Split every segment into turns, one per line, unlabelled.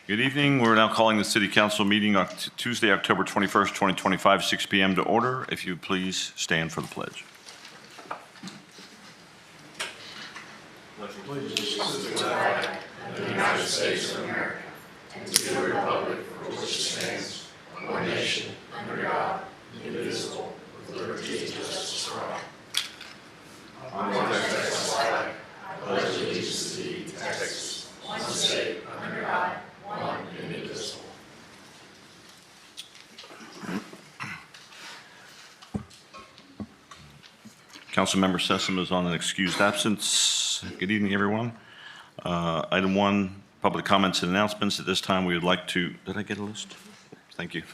Good evening. We're now calling the City Council meeting on Tuesday, October 21st, 2025, 6 p.m. to order. If you please stand for the pledge.
Allegiance to the flag of the United States of America and to the republic for which it stands, one nation, under God, indivisible, with liberty and justice for all. On one Texas flag, I pledge allegiance to thee, Texas, one state, under God, one and indivisible.
Councilmember Sessom is on an excused absence. Good evening, everyone. Item 1, public comments and announcements. At this time, we would like to, did I get a list? Thank you.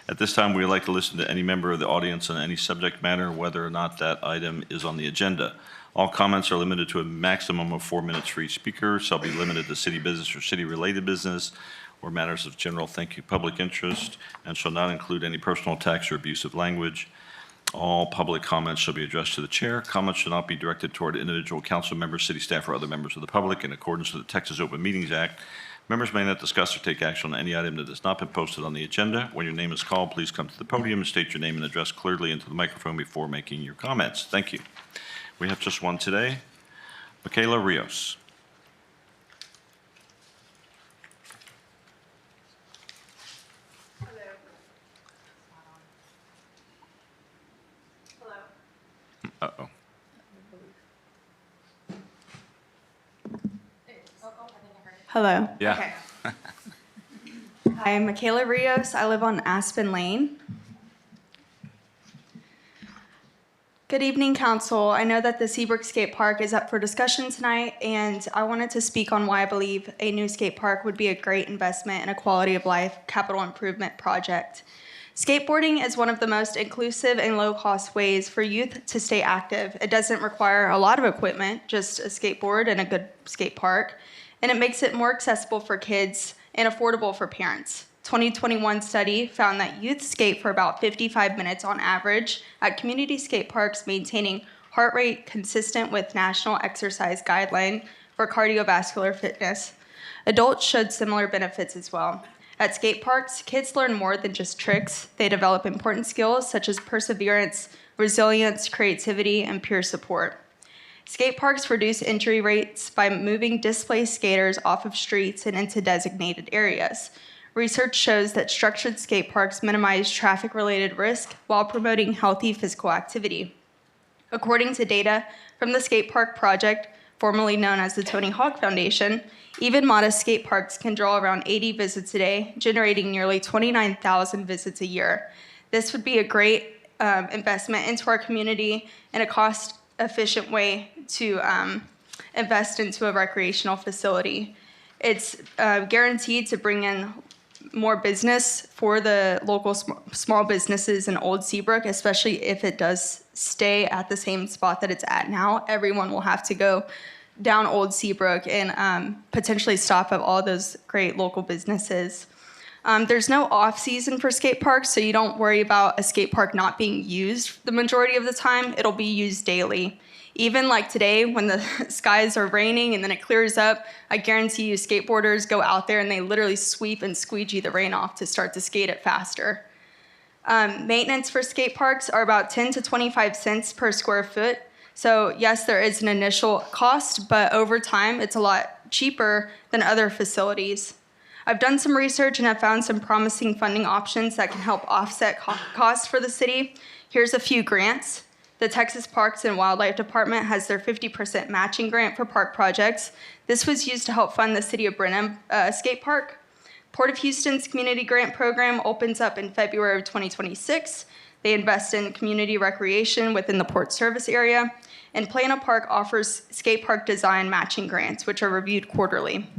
At this time, we would like to listen to any member of the audience on any subject matter, whether or not that item is on the agenda. All comments are limited to a maximum of 4 minutes for each speaker, shall be limited to city business or city-related business or matters of general public interest, and shall not include any personal attacks or abusive language. All public comments shall be addressed to the chair. Comments should not be directed toward individual council members, city staff, or other members of the public. In accordance with the Texas Open Meetings Act, members may not discuss or take action on any item that has not been posted on the agenda. When your name is called, please come to the podium and state your name and address clearly into the microphone before making your comments. Thank you. We have just one today. Michaela Rios. Uh-oh.
Hello.
Yeah.
Okay. Hi, I'm Michaela Rios. I live on Aspen Lane. Good evening, Council. I know that the Seabrook Skate Park is up for discussion tonight, and I wanted to speak on why I believe a new skate park would be a great investment in a quality of life capital improvement project. Skateboarding is one of the most inclusive and low-cost ways for youth to stay active. It doesn't require a lot of equipment, just a skateboard and a good skate park, and it makes it more accessible for kids and affordable for parents. 2021 study found that youth skate for about 55 minutes on average at community skate parks, maintaining heart rate consistent with National Exercise Guideline for cardiovascular fitness. Adults showed similar benefits as well. At skate parks, kids learn more than just tricks. They develop important skills such as perseverance, resilience, creativity, and peer support. Skate parks reduce injury rates by moving displaced skaters off of streets and into designated areas. Research shows that structured skate parks minimize traffic-related risk while promoting healthy physical activity. According to data from the Skate Park Project, formerly known as the Tony Hawk Foundation, even modest skate parks can draw around 80 visits a day, generating nearly 29,000 visits a year. This would be a great investment into our community and a cost-efficient way to invest into a recreational facility. It's guaranteed to bring in more business for the local small businesses in Old Seabrook, especially if it does stay at the same spot that it's at now. Everyone will have to go down Old Seabrook and potentially stop at all those great local businesses. There's no off-season for skate parks, so you don't worry about a skate park not being used the majority of the time. It'll be used daily. Even like today, when the skies are raining and then it clears up, I guarantee you skateboarders go out there and they literally sweep and squeegee the rain off to start to skate it faster. Maintenance for skate parks are about 10 to 25 cents per square foot. So yes, there is an initial cost, but over time, it's a lot cheaper than other facilities. I've done some research and have found some promising funding options that can help offset costs for the city. Here's a few grants. The Texas Parks and Wildlife Department has their 50% matching grant for park projects. This was used to help fund the City of Brenham skate park. Port of Houston's community grant program opens up in February of 2026. They invest in community recreation within the port service area. And Plano Park offers skate park design matching grants, which are reviewed quarterly.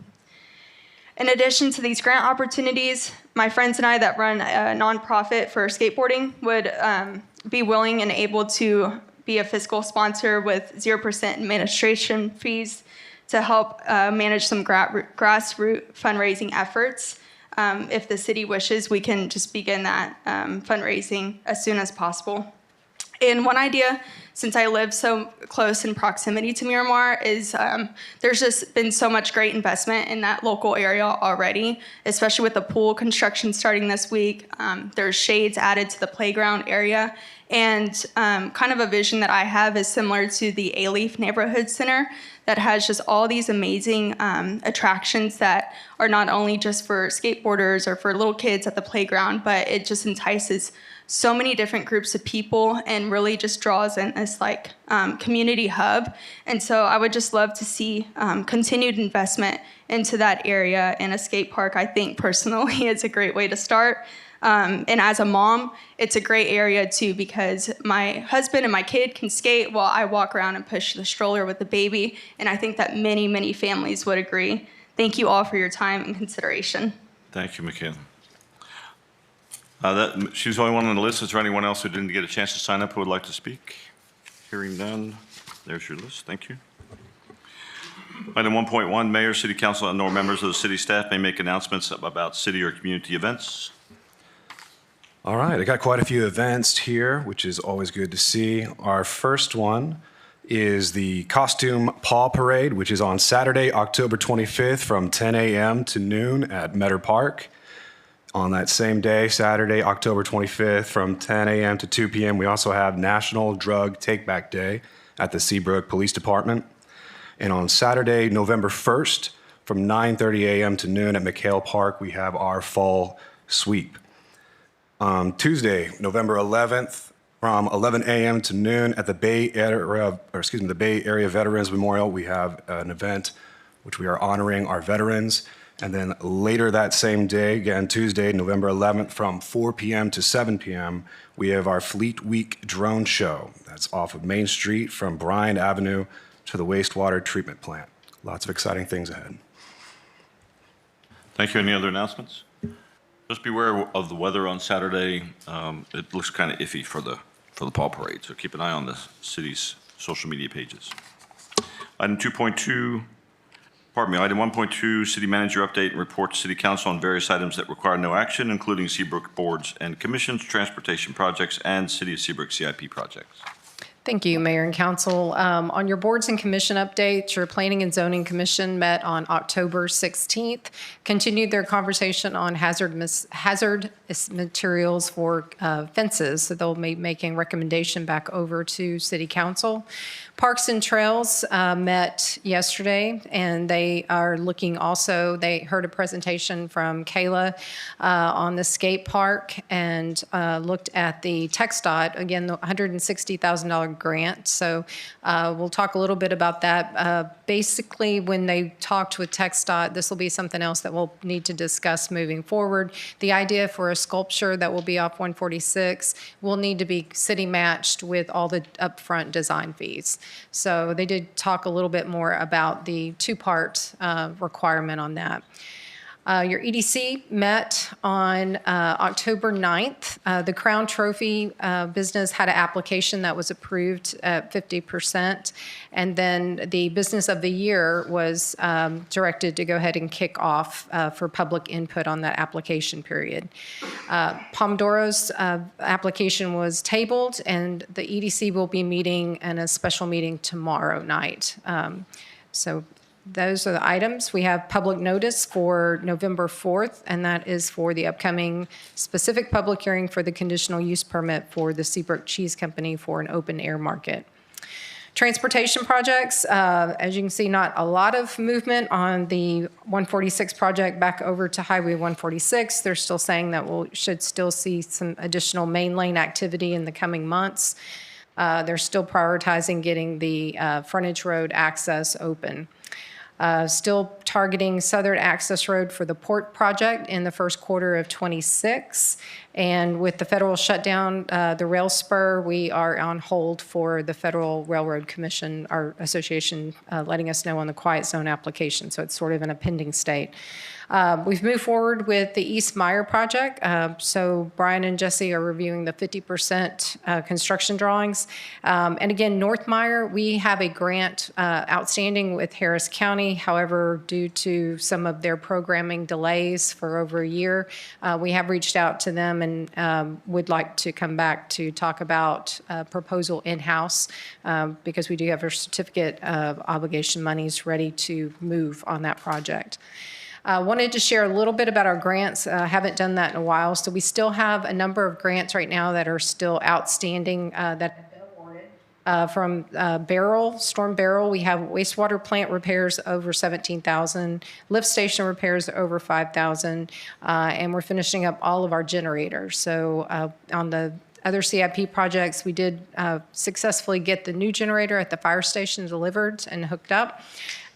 In addition to these grant opportunities, my friends and I that run a nonprofit for skateboarding would be willing and able to be a fiscal sponsor with 0% administration fees to help manage some grassroots fundraising efforts. If the city wishes, we can just begin that fundraising as soon as possible. And one idea, since I live so close in proximity to Miramar, is there's just been so much great investment in that local area already, especially with the pool construction starting this week. There's shades added to the playground area. And kind of a vision that I have is similar to the A-Leaf Neighborhood Center that has just all these amazing attractions that are not only just for skateboarders or for little kids at the playground, but it just entices so many different groups of people and really just draws in this like community hub. And so I would just love to see continued investment into that area, and a skate park, I think personally, is a great way to start. And as a mom, it's a great area too, because my husband and my kid can skate while I walk around and push the stroller with the baby. And I think that many, many families would agree. Thank you all for your time and consideration.
Thank you, Michaela. She was the only one on the list. Is there anyone else who didn't get a chance to sign up who would like to speak? Hearing none, there's your list. Thank you. Item 1.1, Mayor, City Council, and/or members of the city staff may make announcements about city or community events.
All right, I got quite a few events here, which is always good to see. Our first one is the Costume Paw Parade, which is on Saturday, October 25th from 10 a.m. to noon at Metter Park. On that same day, Saturday, October 25th from 10 a.m. to 2 p.m., we also have National Drug Take-Back Day at the Seabrook Police Department. And on Saturday, November 1st from 9:30 a.m. to noon at McHale Park, we have our fall sweep. Tuesday, November 11th, from 11 a.m. to noon at the Bay Area Veterans Memorial, we have an event which we are honoring our veterans. And then later that same day, again Tuesday, November 11th, from 4 p.m. to 7 p.m., we have our Fleet Week drone show. That's off of Main Street from Bryant Avenue to the wastewater treatment plant. Lots of exciting things ahead.
Thank you. Any other announcements? Just beware of the weather on Saturday. It looks kind of iffy for the Paw Parade, so keep an eye on the city's social media pages. Item 1.2, City Manager Update and Report to City Council on various items that require no action, including Seabrook boards and commissions, transportation projects, and City of Seabrook CIP projects.
Thank you, Mayor and Council. On your boards and commission updates, your Planning and Zoning Commission met on October 16th, continued their conversation on hazardous materials for fences. So they'll be making recommendation back over to City Council. Parks and Trails met yesterday, and they are looking also, they heard a presentation from Kayla on the skate park and looked at the TxDOT, again, the $160,000 grant. So we'll talk a little bit about that. Basically, when they talked with TxDOT, this will be something else that we'll need to discuss moving forward. The idea for a sculpture that will be off 146 will need to be city matched with all the upfront design fees. So they did talk a little bit more about the two-part requirement on that. Your EDC met on October 9th. The Crown Trophy business had an application that was approved at 50%, and then the Business of the Year was directed to go ahead and kick off for public input on that application period. Pomodoro's application was tabled, and the EDC will be meeting in a special meeting tomorrow night. So those are the items. We have public notice for November 4th, and that is for the upcoming specific public hearing for the conditional use permit for the Seabrook Cheese Company for an open air market. Transportation projects, as you can see, not a lot of movement on the 146 project back over to Highway 146. They're still saying that we should still see some additional main lane activity in the coming months. They're still prioritizing getting the frontage road access open. Still targeting Southern Access Road for the port project in the first quarter of 26. And with the federal shutdown, the rail spur, we are on hold for the Federal Railroad Commission, our association, letting us know on the quiet zone application. So it's sort of in a pending state. We've moved forward with the East Meyer project. So Brian and Jesse are reviewing the 50% construction drawings. And again, North Meyer, we have a grant outstanding with Harris County. However, due due to some of their programming delays for over a year. We have reached out to them and would like to come back to talk about proposal in-house because we do have our certificate of obligation monies ready to move on that project. Wanted to share a little bit about our grants. Haven't done that in a while. So we still have a number of grants right now that are still outstanding that have been awarded. From Storm Barrel, we have wastewater plant repairs over $17,000, lift station repairs over $5,000, and we're finishing up all of our generators. So on the other CIP projects, we did successfully get the new generator at the fire station delivered and hooked up.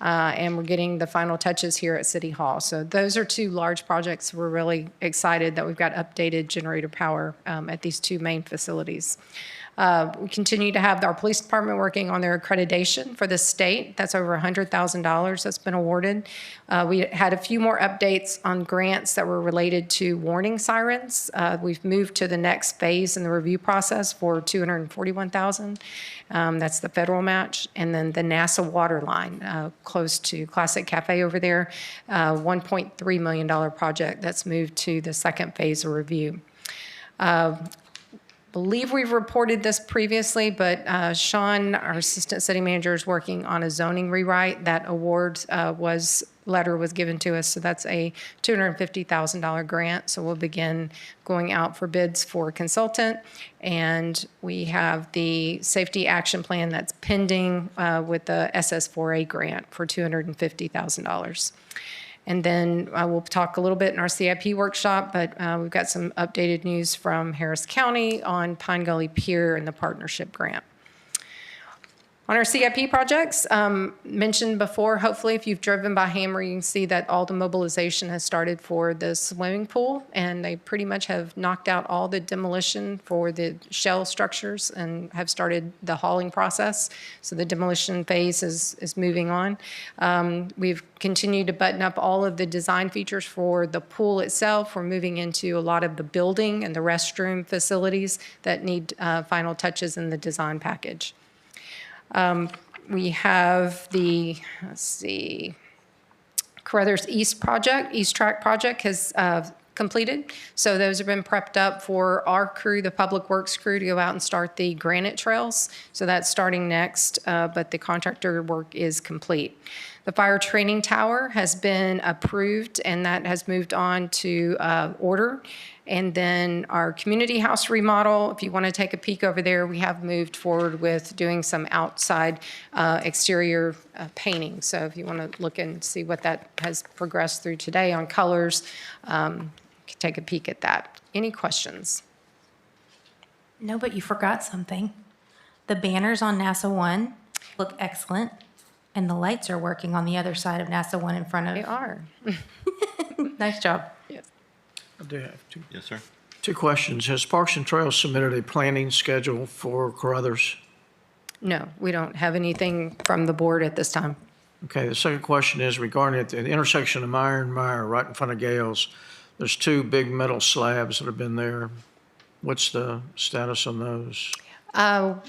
And we're getting the final touches here at City Hall. So those are two large projects. We're really excited that we've got updated generator power at these two main facilities. We continue to have our police department working on their accreditation for the state. That's over $100,000 that's been awarded. We had a few more updates on grants that were related to warning sirens. We've moved to the next phase in the review process for $241,000. That's the federal match. And then the NASA water line close to Classic Cafe over there, $1.3 million project that's moved to the second phase of review. Believe we've reported this previously, but Sean, our assistant city manager, is working on a zoning rewrite. That award letter was given to us, so that's a $250,000 grant. So we'll begin going out for bids for a consultant, and we have the safety action plan that's pending with the SS4A grant for $250,000. And then we'll talk a little bit in our CIP workshop, but we've got some updated news from Harris County on Pine Gully Pier and the partnership grant. On our CIP projects, mentioned before, hopefully if you've driven by Hammer, you can see that all the mobilization has started for the swimming pool, and they pretty much have knocked out all the demolition for the shell structures and have started the hauling process. So the demolition phase is moving on. We've continued to button up all of the design features for the pool itself. We're moving into a lot of the building and the restroom facilities that need final touches in the design package. We have the, Carruthers East Track project has completed. So those have been prepped up for our crew, the Public Works crew, to go out and start the granite trails. So that's starting next, but the contractor work is complete. The fire training tower has been approved, and that has moved on to order. And then our community house remodel, if you want to take a peek over there, we have moved forward with doing some outside exterior painting. So if you want to look and see what that has progressed through today on colors, you can take a peek at that. Any questions?
No, but you forgot something. The banners on NASA 1 look excellent, and the lights are working on the other side of NASA 1 in front of.
They are.
Nice job.
Yes.
I do have two.
Yes, sir.
Two questions. Has Parks and Trails submitted a planning schedule for Carruthers?
No, we don't have anything from the board at this time.
Okay, the second question is regarding at the intersection of Meyer and Meyer, right in front of Gales. There's two big metal slabs that have been there. What's the status on those?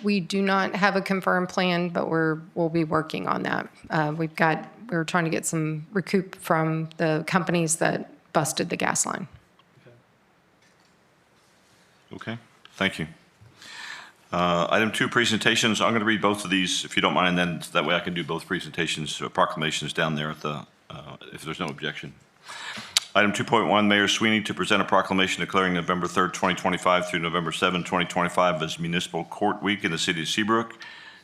We do not have a confirmed plan, but we'll be working on that. We're trying to get some recoup from the companies that busted the gas line.
Okay, thank you. Item 2, presentations. I'm going to read both of these, if you don't mind, and then that way I can do both presentations, proclamations down there at the, if there's no objection. Item 2.1, Mayor Sweeney to present a proclamation declaring November 3rd, 2025 through November 7th, 2025 as Municipal Court Week in the city of Seabrook.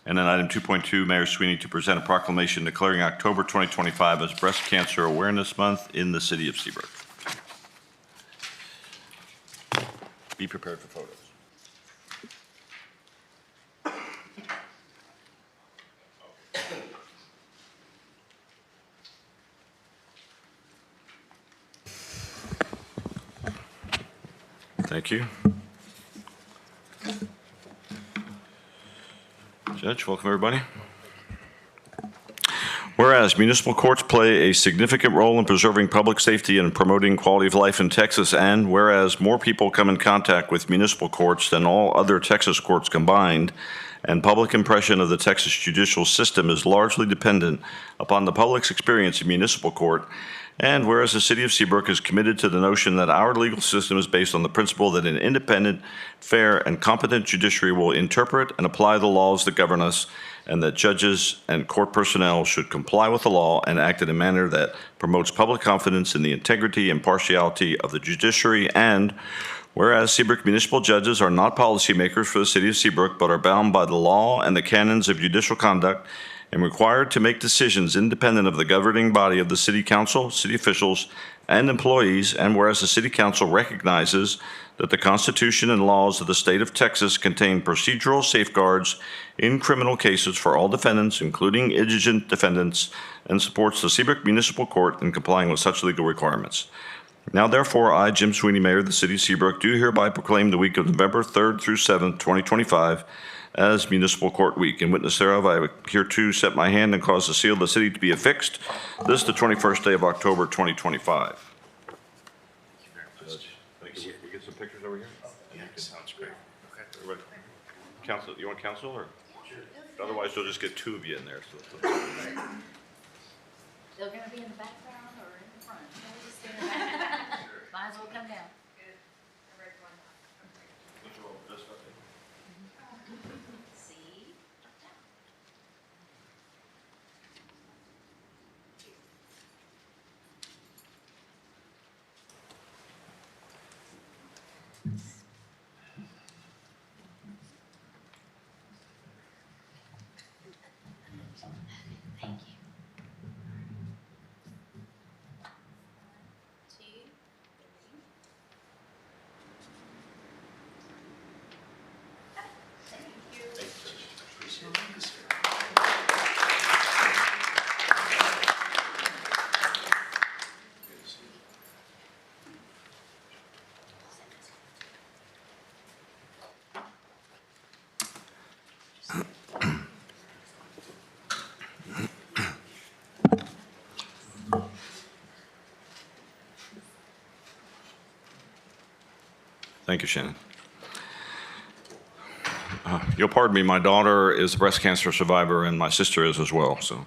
And then item 2.2, Mayor Sweeney to present a proclamation declaring October 2025 as Breast Cancer Awareness Month in the city of Seabrook. Be prepared for photos. Thank you. Judge, welcome everybody. Whereas municipal courts play a significant role in preserving public safety and promoting quality of life in Texas, and whereas more people come in contact with municipal courts than all other Texas courts combined, and public impression of the Texas judicial system is largely dependent upon the public's experience in municipal court, and whereas the city of Seabrook is committed to the notion that our legal system is based on the principle that an independent, fair, and competent judiciary will interpret and apply the laws that govern us, and that judges and court personnel should comply with the law and act in a manner that promotes public confidence in the integrity and impartiality of the judiciary, and whereas Seabrook municipal judges are not policymakers for the city of Seabrook, but are bound by the law and the canons of judicial conduct and required to make decisions independent of the governing body of the city council, city officials, and employees, and whereas the city council recognizes that the Constitution and laws of the state of Texas contain procedural safeguards in criminal cases for all defendants, including indigent defendants, and supports the Seabrook Municipal Court in complying with such legal requirements. Now, therefore, I, Jim Sweeney, Mayor of the City of Seabrook, do hereby proclaim the week of November 3rd through 7th, 2025, as Municipal Court Week. In witness thereof, I hereto set my hand and cause the seal of the city to be affixed this the 21st day of October, 2025. Thank you. We get some pictures over here? Yeah, sounds great. Okay. Council, you want council or? Sure. Otherwise, you'll just get two of you in there. So.
They're going to be in the background or in the front? Might as well come down. See? Thank you. 2, 3.
Thank you, Shannon. You'll pardon me, my daughter is a breast cancer survivor and my sister is as well. So,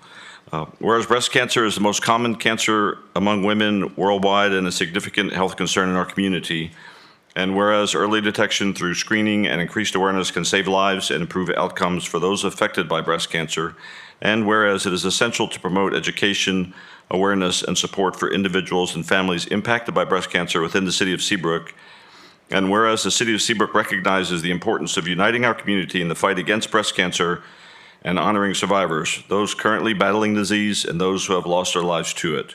whereas breast cancer is the most common cancer among women worldwide and a significant health concern in our community, and whereas early detection through screening and increased awareness can save lives and improve outcomes for those affected by breast cancer, and whereas it is essential to promote education, awareness, and support for individuals and families impacted by breast cancer within the city of Seabrook, and whereas the city of Seabrook recognizes the importance of uniting our community in the fight against breast cancer and honoring survivors, those currently battling disease and those who have lost their lives to it.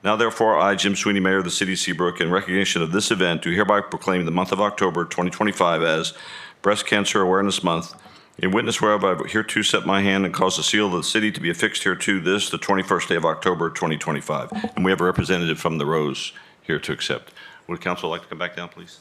Now, therefore, I, Jim Sweeney, Mayor of the City of Seabrook, in recognition of this event, do hereby proclaim the month of October 2025 as Breast Cancer Awareness Month. In witness whereof, I hereto set my hand and cause the seal of the city to be affixed hereto this, the 21st day of October 2025. And we have a representative from the Rose here to accept. Would council like to come back down, please?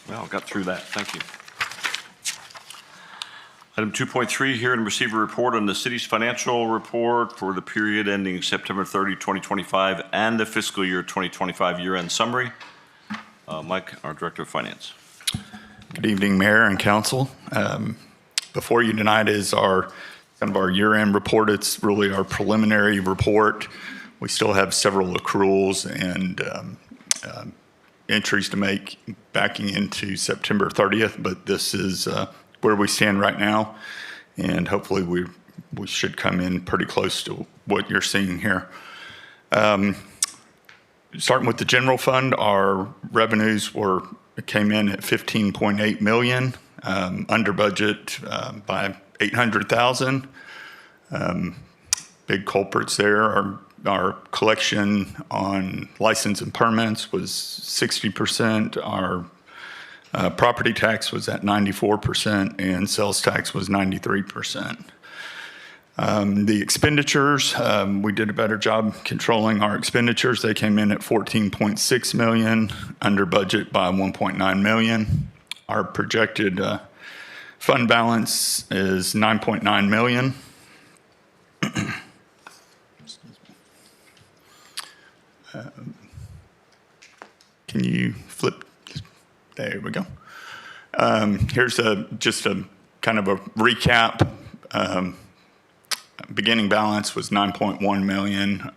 Well, got through that. Thank you. Item 2.3, hear and receive a report on the city's financial report for the period ending September 30, 2025, and the fiscal year 2025 year-end summary. Mike, our Director of Finance.
Good evening, Mayor and Council. Before you tonight is our
kind of our year-end report. It's really our preliminary report. We still have several accruals and entries to make backing into September 30th, but this is where we stand right now, and hopefully we should come in pretty close to what you're seeing here. Starting with the general fund, our revenues came in at $15.8 million, under budget by $800,000. Big culprits there. Our collection on license and permits was 60%. Our property tax was at 94%, and sales tax was 93%. The expenditures, we did a better job controlling our expenditures. They came in at $14.6 million, under budget by $1.9 million. Our projected fund balance is $9.9 million. Can you flip? There we go. Here's just a kind of a recap. Beginning balance was $9.1 million.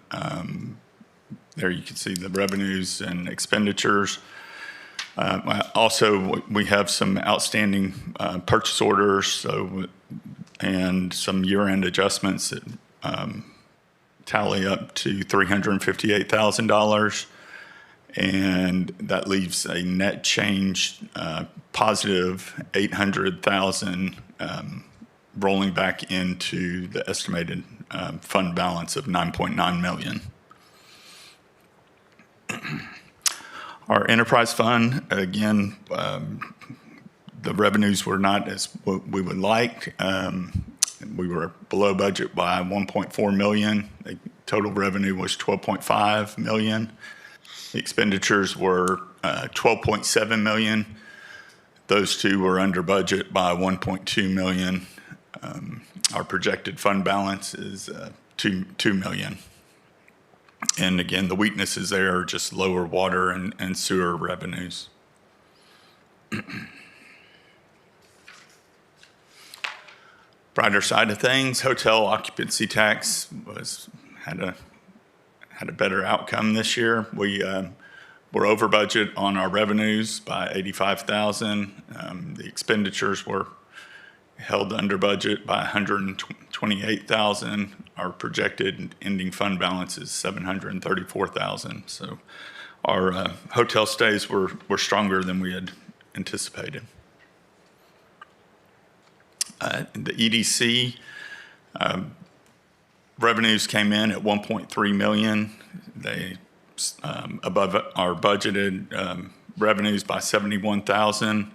There you can see the revenues and expenditures. Also, we have some outstanding purchase orders, and some year-end adjustments that tally up to $358,000, and that leaves a net change positive $800,000, rolling back into the estimated fund balance of $9.9 million. Our enterprise fund, again, the revenues were not as what we would like. We were below budget by $1.4 million. The total revenue was $12.5 million. The expenditures were $12.7 million. Those two were under budget by $1.2 million. Our projected fund balance is $2 million. And again, the weaknesses there are just lower water and sewer revenues. Brighter side of things, hotel occupancy tax had a better outcome this year. We were over budget on our revenues by $85,000. The expenditures were held under budget by $128,000. Our projected ending fund balance is $734,000. So our hotel stays were stronger than we had anticipated. The EDC revenues came in at $1.3 million. They above our budgeted revenues by $71,000.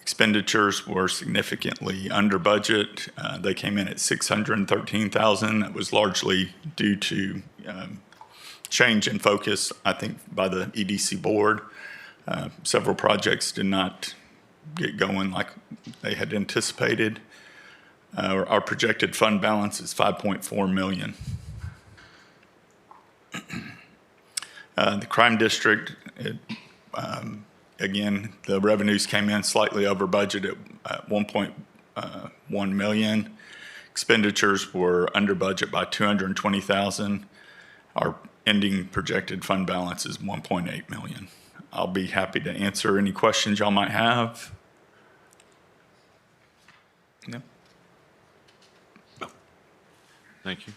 Expenditures were significantly under budget. They came in at $613,000. That was largely due to change in focus, I think, by the EDC board. Several projects did not get going like they had anticipated. Our projected fund balance is $5.4 million. The crime district, again, the revenues came in slightly over budget at $1.1 million. Expenditures were under budget by $220,000. Our ending projected fund balance is $1.8 million. I'll be happy to answer any questions y'all might have. No?
Thank you.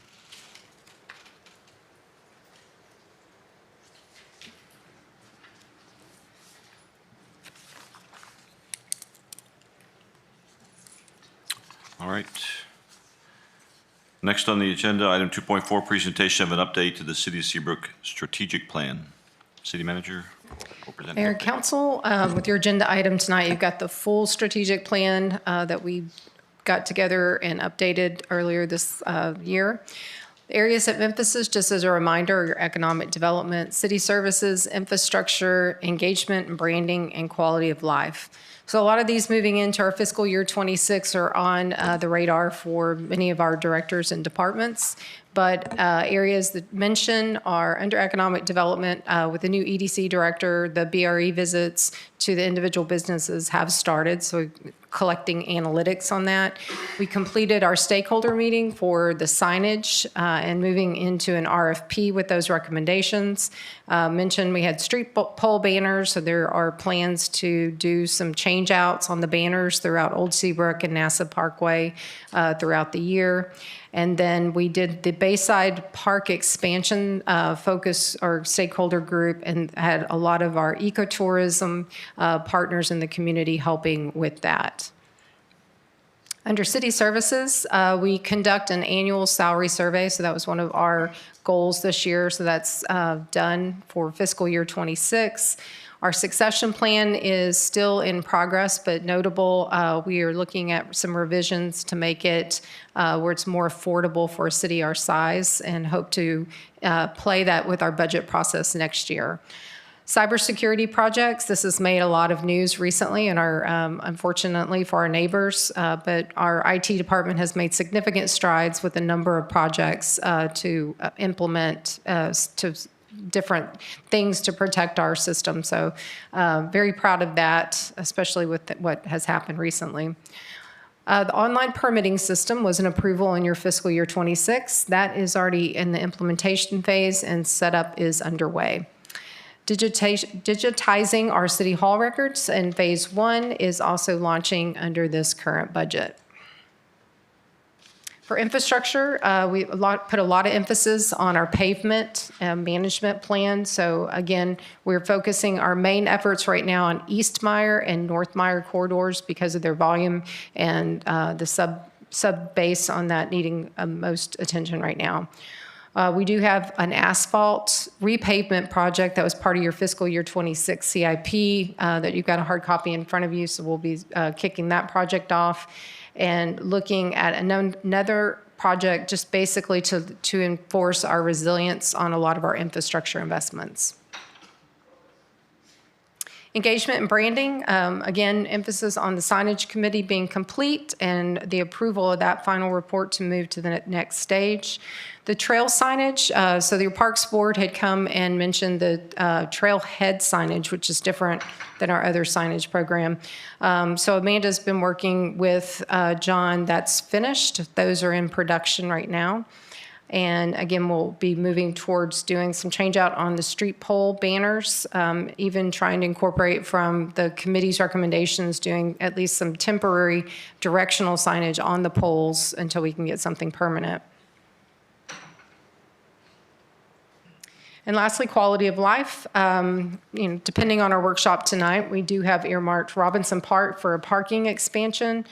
All right. Next on the agenda, item 2.4, presentation of an update to the City of Seabrook strategic plan. City Manager, will present.
Mayor and Council, with your agenda item tonight, you've got the full strategic plan that we got together and updated earlier this year. The areas of emphasis, just as a reminder, are your economic development, city services, infrastructure, engagement and branding, and quality of life. So a lot of these moving into our fiscal year 26 are on the radar for many of our directors and departments. But areas that mention are under economic development with the new EDC director. The BRE visits to the individual businesses have started, so collecting analytics on that. We completed our stakeholder meeting for the signage and moving into an RFP with those recommendations. Mentioned we had street pole banners, so there are plans to do some change outs on the banners throughout Old Seabrook and NASA Parkway throughout the year. And then we did the Bayside Park expansion focus or stakeholder group and had a lot of our ecotourism partners in the community helping with that. Under city services, we conduct an annual salary survey. So that was one of our goals this year. So that's done for fiscal year 26. Our succession plan is still in progress, but notable, we are looking at some revisions to make it where it's more affordable for a city our size and hope to play that with our budget process next year. Cybersecurity projects, this has made a lot of news recently and are unfortunately for our neighbors, but our IT department has made significant strides with a number of projects to implement to different things to protect our system. So very proud of that, especially with what has happened recently. The online permitting system was an approval in your fiscal year 26. That is already in the implementation phase and setup is underway. Digitizing our city hall records in phase 1 is also launching under this current budget. For infrastructure, we put a lot of emphasis on our pavement management plan. So again, we're focusing our main efforts right now on East Meyer and North Meyer corridors because of their volume and the sub base on that needing most attention right now. We do have an asphalt repavement project that was part of your fiscal year 26 CIP that you've got a hard copy in front of you, so we'll be kicking that project off and looking at another project just basically to enforce our resilience on a lot of our infrastructure investments. Engagement and branding, again, emphasis on the signage committee being complete and the approval of that final report to move to the next stage. The trail signage, so the Parks Board had come and mentioned the trailhead signage, which is different than our other signage program. So Amanda's been working with John. That's finished. Those are in production right now. And again, we'll be moving towards doing some change out on the street pole banners, even trying to incorporate from the committee's recommendations, doing at least some temporary directional signage on the poles until we can get something permanent. And lastly, quality of life. Depending on our workshop tonight, we do have earmarked Robinson Park for a parking expansion.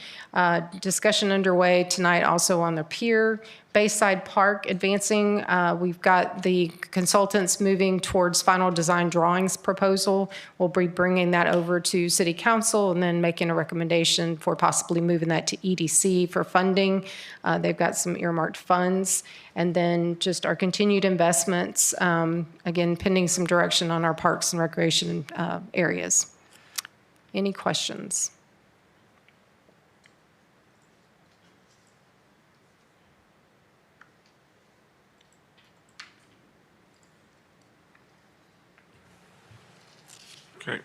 Discussion underway tonight also on the pier. Bayside Park advancing. We've got the consultants moving towards final design drawings proposal. We'll be bringing that over to City Council and then making a recommendation for possibly moving that to EDC for funding. They've got some earmarked funds. And then just our continued investments, again, pending some direction on our parks and recreation areas. Any questions?
Okay.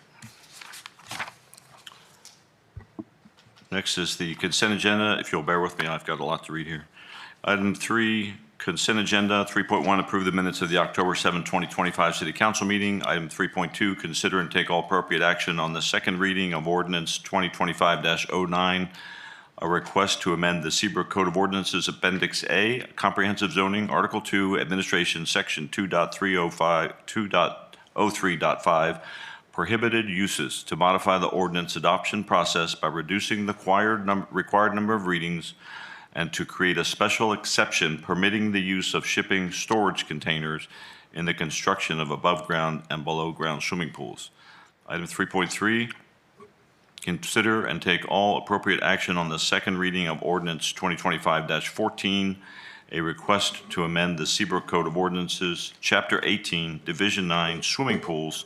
Next is the consent agenda. If you'll bear with me, I've got a lot to read here. Item 3, consent agenda. 3.1, approve the minutes of the October 7, 2025 City Council meeting. Item 3.2, consider and take all appropriate action on the second reading of Ordinance 2025-09, a request to amend the Seabrook Code of Ordinances Appendix A, Comprehensive Zoning, Article 2, Administration, Section 2.03.5, prohibited uses, to modify the ordinance adoption process by reducing the required number of readings and to create a special exception permitting the use of shipping storage containers in the construction of above-ground and below-ground swimming pools. Item 3.3, consider and take all appropriate action on the second reading of Ordinance 2025-14, a request to amend the Seabrook Code of Ordinances, Chapter 18, Division 9, Swimming Pools,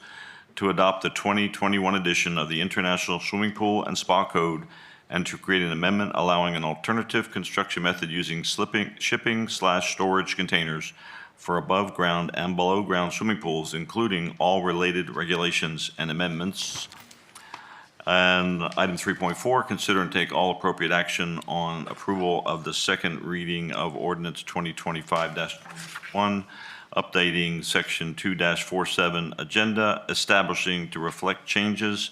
to adopt the 2021 edition of the International Swimming Pool and Spa Code and to create an amendment allowing an alternative construction method using shipping/storage containers for above-ground and below-ground swimming pools, including all related regulations and amendments. And item 3.4, consider and take all appropriate action on approval of the second reading of ordinance 2025-1, updating section 2-47 agenda, establishing to reflect changes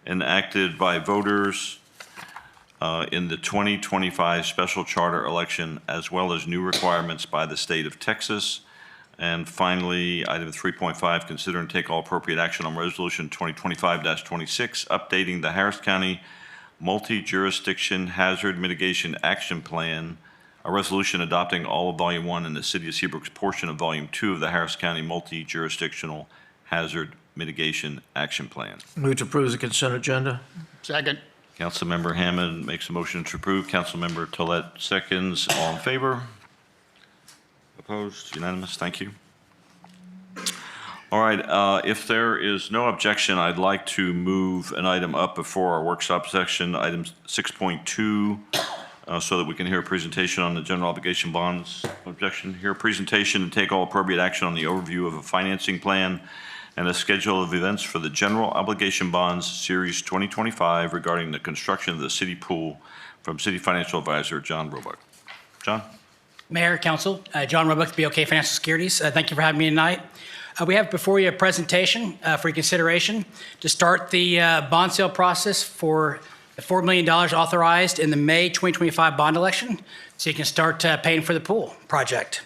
enacted by voters in the 2025 special charter election, as well as new requirements by the state of Texas. And finally, item 3.5, consider and take all appropriate action on resolution 2025-26, updating the Harris County Multi-Jurisdiction Hazard Mitigation Action Plan, a resolution adopting all of Volume 1 and the City of Seabrook's portion of Volume 2 of the Harris County Multi-Jurisdictional Hazard Mitigation Action Plan.
Move to approve the consent agenda.
Second.
Councilmember Hammond makes a motion to approve. Councilmember Tolet seconds. All in favor? Opposed? Unanimous? Thank you. All right, if there is no objection, I'd like to move an item up before our workshop section, item 6.2, so that we can hear a presentation on the general obligation bonds. Objection? Hear a presentation and take all appropriate action on the overview of a financing plan and a schedule of events for the general obligation bonds series 2025 regarding the construction of the city pool from City Financial Advisor John Roebuck. John?
Mayor, Council, John Roebuck, BOK Financial Securities. Thank you for having me tonight. We have before you a presentation for your consideration to start the bond sale process for the $4 million authorized in the May 2025 bond election, so you can start paying for the pool project.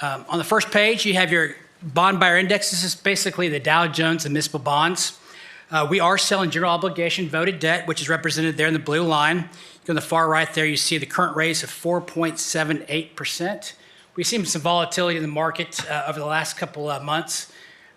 On the first page, you have your bond buyer index. This is basically the Dow Jones and municipal bonds. We are selling general obligation voted debt, which is represented there in the blue line. On the far right there, you see the current rates of 4.78%. We've seen some volatility in the market over the last couple of months.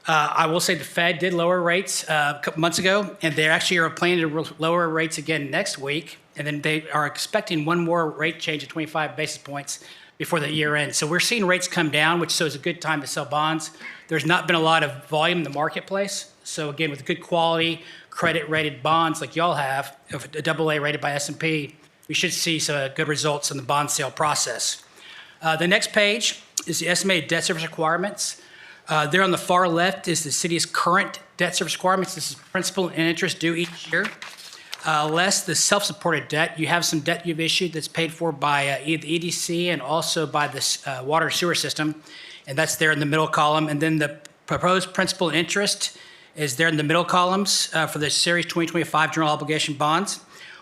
I will say the Fed did lower rates a couple months ago, and they actually are planning to lower rates again next week. And then they are expecting one more rate change of 25 basis points before the year end. So we're seeing rates come down, which shows a good time to sell bonds. There's not been a lot of volume in the marketplace. So again, with good quality, credit-rated bonds like y'all have, a AA rated by S&P, we should see some good results in the bond sale process. The next page is the estimated debt service requirements. There on the far left is the city's current debt service requirements. This is principal and interest due each year, less the self-supported debt. You have some debt you've issued that's paid for by the EDC and also by the water and sewer system, and that's there in the middle column. And then the proposed principal and interest is there in the middle columns for the Series 2025 general obligation bonds.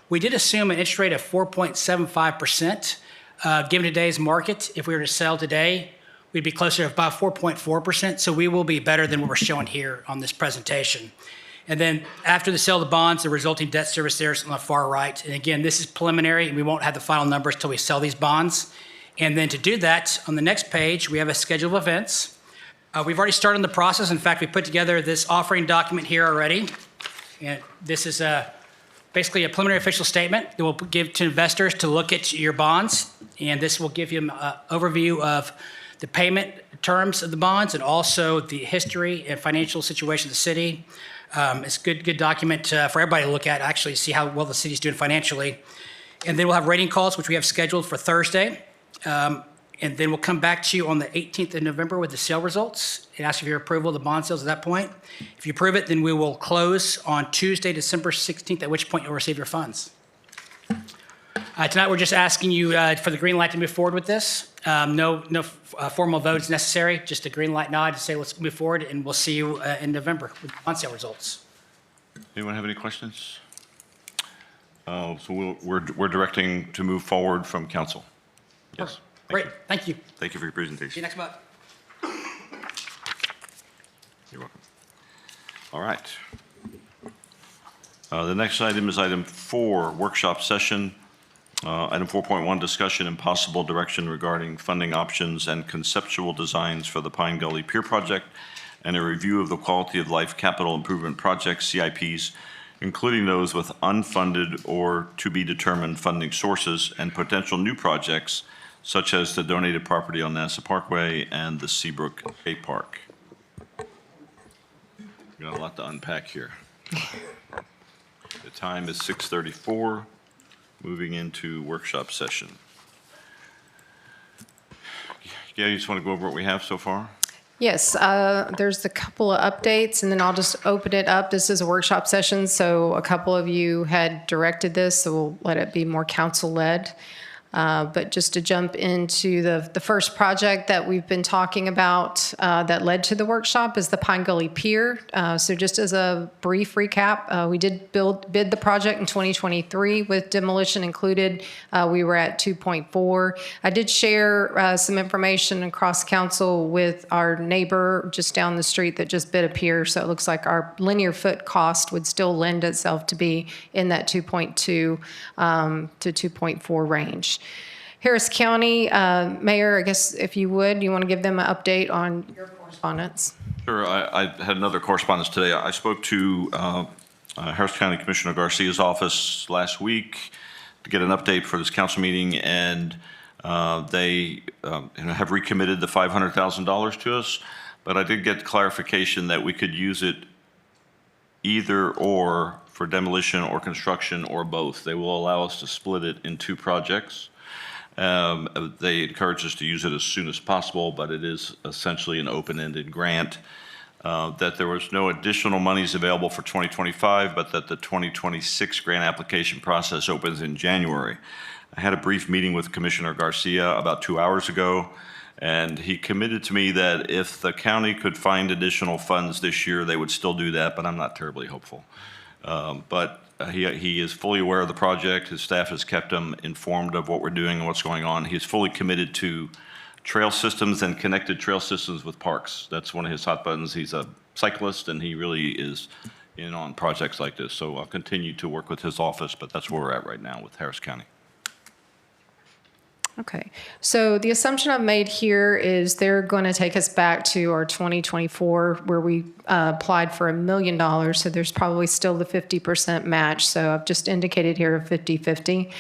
We did assume an interest rate of 4.75%. Given today's market, if we were to sell today, we'd be closer to about 4.4%. So we will be better than what we're showing here on this presentation. And then after the sale of the bonds, the resulting debt service there is on the far right. And again, this is preliminary, and we won't have the final numbers till we sell these bonds. And then to do that, on the next page, we have a schedule of events. We've already started the process. In fact, we put together this offering document here already. And this is basically a preliminary official statement that we'll give to investors to look at your bonds. And this will give you an overview of the payment terms of the bonds and also the history and financial situation of the city. It's a good document for everybody to look at, actually see how well the city's doing financially. And then we'll have rating calls, which we have scheduled for Thursday. And then we'll come back to you on the 18th of November with the sale results and ask for your approval of the bond sales at that point. If you approve it, then we will close on Tuesday, December 16th, at which point you'll receive your funds. Tonight, we're just asking you for the green light to move forward with this. No formal votes necessary, just a green light nod to say let's move forward, and we'll see you in November with the bond sale results.
Anyone have any questions? So we're directing to move forward from council. Yes.
Great, thank you.
Thank you for your
See you
presentation.
next month.
You're welcome. All right. The next item is item 4, workshop session. Item 4.1, discussion and possible direction regarding funding options and conceptual designs for the Pine Gully Pier Project and a review of the quality of life capital improvement projects, CIPs, including those with unfunded or to be determined funding sources and potential new projects such as the donated property on NASA Parkway and the Seabrook Skate Park. Got a lot to unpack here. The time is 6:34, moving into workshop session. Yeah, you just want to go over what we have so far?
Yes, there's a couple of updates, and then I'll just open it up. This is a workshop session, so a couple of you had directed this, so we'll let it be more council-led. But just to jump into the first project that we've been talking about that led to the workshop is the Pine Gully Pier. So just as a brief recap, we did bid the project in 2023 with demolition included. We were at 2.4. I did share some information across council with our neighbor just down the street that just bid a pier. So it looks like our linear foot cost would still lend itself to be in that 2.2 to 2.4 range. Harris County, Mayor, I guess if you would, you want to give them an update on your correspondence?
Sure. I had another correspondence today. I spoke to Harris County Commissioner Garcia's office last week to get an update for this council meeting, and they have recommitted the $500,000 to us. But I did get clarification that we could use it either or for demolition or construction or both. They will allow us to split it in two projects. They encourage us to use it as soon as possible, but it is essentially an open-ended grant. That there was no additional monies available for 2025, but that the 2026 grant application process opens in January. I had a brief meeting with Commissioner Garcia about 2 hours ago, and he committed to me that if the county could find additional funds this year, they would still do that, but I'm not terribly hopeful. But he is fully aware of the project. His staff has kept him informed of what we're doing and what's going on. He is fully committed to trail systems and connected trail systems with parks. That's one of his hot buttons. He's a cyclist, and he really is in on projects like this. So I'll continue to work with his office, but that's where we're at right now with Harris County.
Okay, so the assumption I've made here is they're going to take us back to our 2024 where we applied for $1 million. So there's probably still the 50% match. So I've just indicated here a 50-50.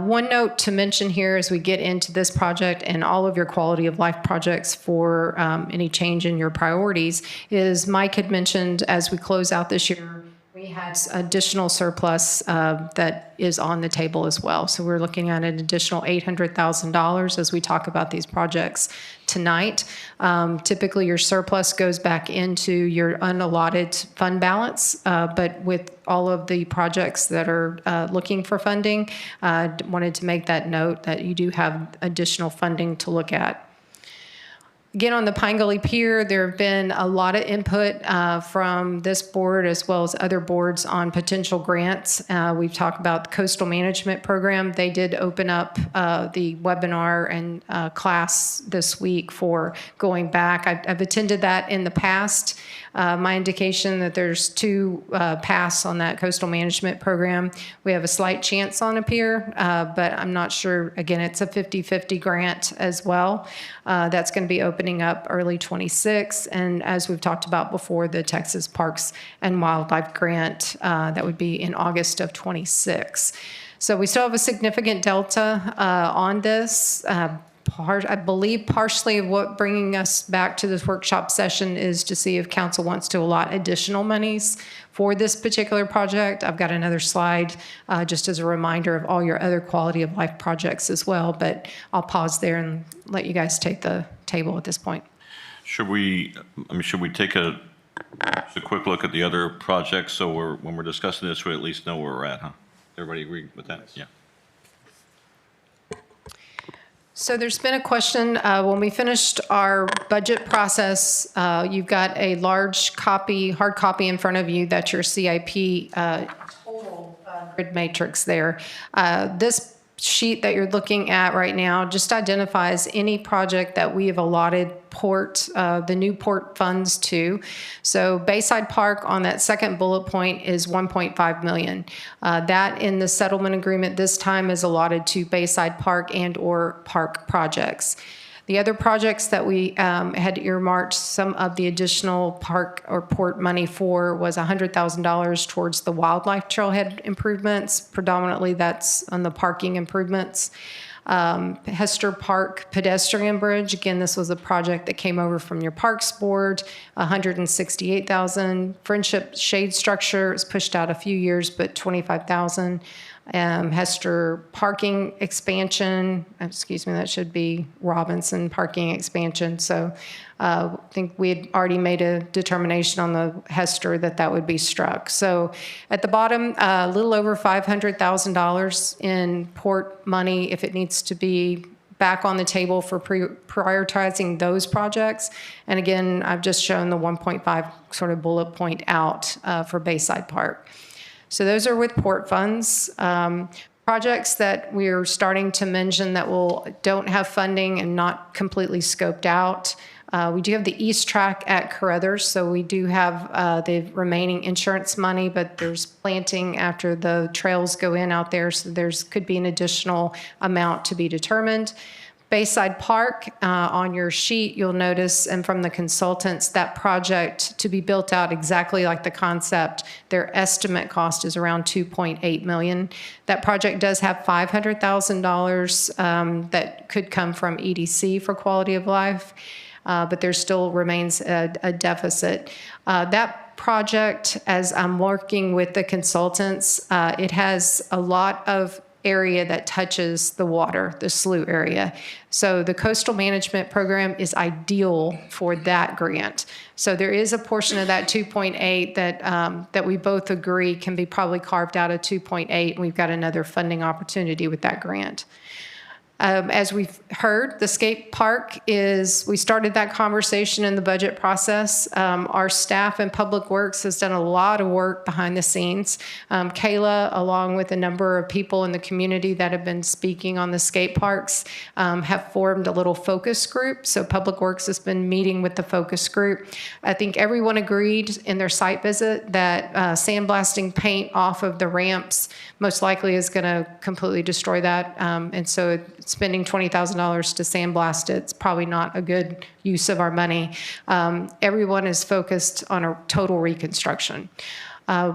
One note to mention here as we get into this project and all of your quality of life projects for any change in your priorities is Mike had mentioned as we close out this year, we had additional surplus that is on the table as well. So we're looking at an additional $800,000 as we talk about these projects tonight. Typically, your surplus goes back into your unallotted fund balance, but with all of the projects that are looking for funding, wanted to make that note that you do have additional funding to look at. Again, on the Pine Gully Pier, there have been a lot of input from this board as well as other boards on potential grants. We've talked about the Coastal Management Program. They did open up the webinar and class this week for going back. I've attended that in the past. My indication that there's two paths on that Coastal Management Program. We have a slight chance on a pier, but I'm not sure. Again, it's a 50-50 grant as well. That's going to be opening up early 26. And as we've talked about before, the Texas Parks and Wildlife Grant, that would be in August of 26. So we still have a significant delta on this. I believe partially of what bringing us back to this workshop session is to see if council wants to allot additional monies for this particular project. I've got another slide just as a reminder of all your other quality of life projects as well, but I'll pause there and let you guys take the table at this point.
Should we take a quick look at the other projects so when we're discussing this, we at least know where we're at, huh? Everybody agree with that? Yeah.
So there's been a question, when we finished our budget process, you've got a large copy, hard copy in front of you, that's your CIP total grid matrix there. This sheet that you're looking at right now just identifies any project that we have allotted the new port funds to. So Bayside Park on that second bullet point is $1.5 million. That in the settlement agreement this time is allotted to Bayside Park and or park projects. The other projects that we had earmarked some of the additional park or port money for was $100,000 towards the wildlife trailhead improvements. Predominantly that's on the parking improvements. Hester Park pedestrian bridge, again, this was a project that came over from your Parks Board, $168,000. Friendship shade structure was pushed out a few years, but $25,000. Hester parking expansion, excuse me, that should be Robinson parking expansion. So I think we had already made a determination on the Hester that would be struck. So at the bottom, a little over $500,000 in port money if it needs to be back on the table for prioritizing those projects. And again, I've just shown the 1.5 sort of bullet point out for Bayside Park. So those are with port funds. Projects that we're starting to mention that don't have funding and not completely scoped out. We do have the East Track at Carruthers, so we do have the remaining insurance money, but there's planting after the trails go in out there, so could be an additional amount to be determined. Bayside Park, on your sheet, you'll notice, and from the consultants, that project to be built out exactly like the concept, their estimate cost is around $2.8 million. That project does have $500,000 that could come from EDC for quality of life, but there still remains a deficit. That project, as I'm working with the consultants, it has a lot of area that touches the water, the slough area. So the coastal management program is ideal for that grant. So there is a portion of that 2.8 that we both agree can be probably carved out of 2.8, and we've got another funding opportunity with that grant. As we've heard, the skate park we started that conversation in the budget process. Our staff in Public Works has done a lot of work behind the scenes. Kayla, along with a number of people in the community that have been speaking on the skate parks, have formed a little focus group. So Public Works has been meeting with the focus group. I think everyone agreed in their site visit that sandblasting paint off of the ramps most likely is going to completely destroy that. And so spending $20,000 to sandblast it's probably not a good use of our money. Everyone is focused on a total reconstruction.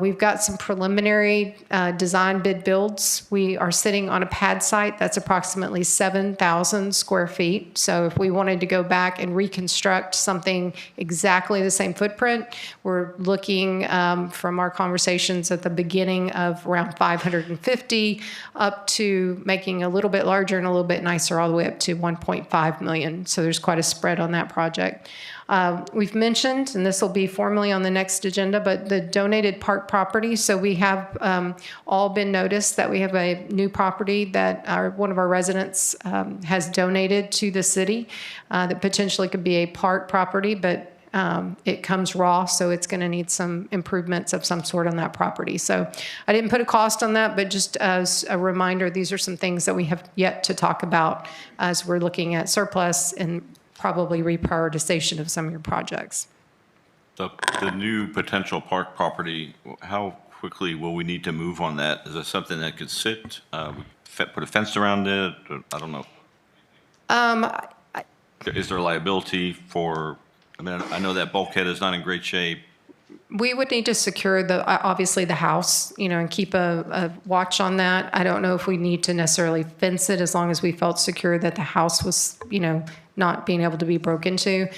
We've got some preliminary design bid builds. We are sitting on a pad site that's approximately 7,000 square feet. So if we wanted to go back and reconstruct something exactly the same footprint, we're looking from our conversations at the beginning of around 550 up to making a little bit larger and a little bit nicer all the way up to 1.5 million. So there's quite a spread on that project. We've mentioned, and this will be formally on the next agenda, but the donated park property. So we have all been noticed that we have a new property that one of our residents has donated to the city that potentially could be a park property, but it comes raw, so it's going to need some improvements of some sort on that property. So I didn't put a cost on that, but just as a reminder, these are some things that we have yet to talk about as we're looking at surplus and probably reprioritization of some of your projects.
The new potential park property, how quickly will we need to move on that? Is that something that could sit, put a fence around it? I don't know. Is there liability for, I mean, I know that bulkhead is not in great shape.
We would need to secure obviously the house, and keep a watch on that. I don't know if we need to necessarily fence it as long as we felt secure that the house was, not being able to be broken into.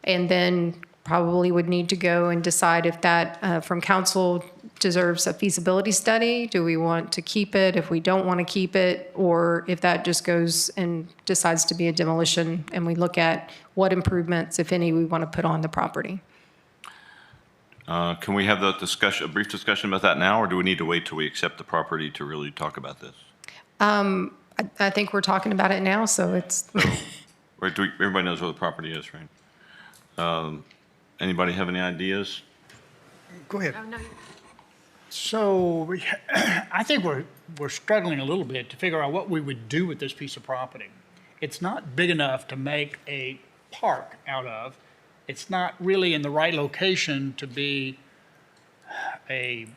And then probably would need to go and decide if that from council deserves a feasibility study. Do we want to keep it if we don't want to keep it? Or if that just goes and decides to be a demolition and we look at what improvements, if any, we want to put on the property.
Can we have a brief discussion about that now, or do we need to wait till we accept the property to really talk about this?
I think we're talking about it now, so it's...
Everybody knows where the property is, right? Anybody have any ideas?
Go ahead.
So I think we're struggling a little bit to figure out what we would do with this piece of property. It's not big enough to make a park out of. It's not really in the right location to be a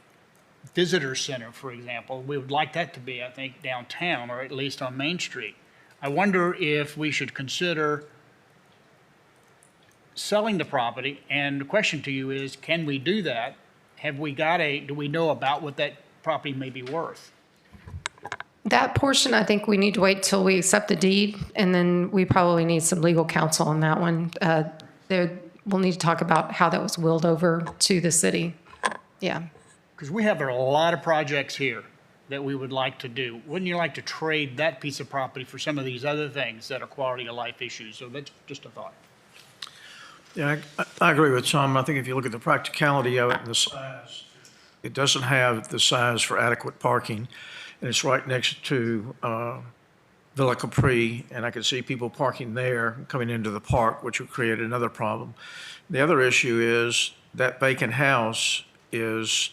visitor center, for example. We would like that to be, I think, downtown or at least on Main Street. I wonder if we should consider selling the property. And the question to you is, can we do that? Do we know about what that property may be worth?
That portion, I think we need to wait till we accept the deed, and then we probably need some legal counsel on that one. We'll need to talk about how that was willed over to the city. Yeah.
Because we have a lot of projects here that we would like to do. Wouldn't you like to trade that piece of property for some of these other things that are quality of life issues? So that's just a thought.
Yeah, I agree with Tom. I think if you look at the practicality of it and the size, it doesn't have the size for adequate parking, and it's right next to Villa Capri, and I can see people parking there, coming into the park, which would create another problem. The other issue is that vacant house is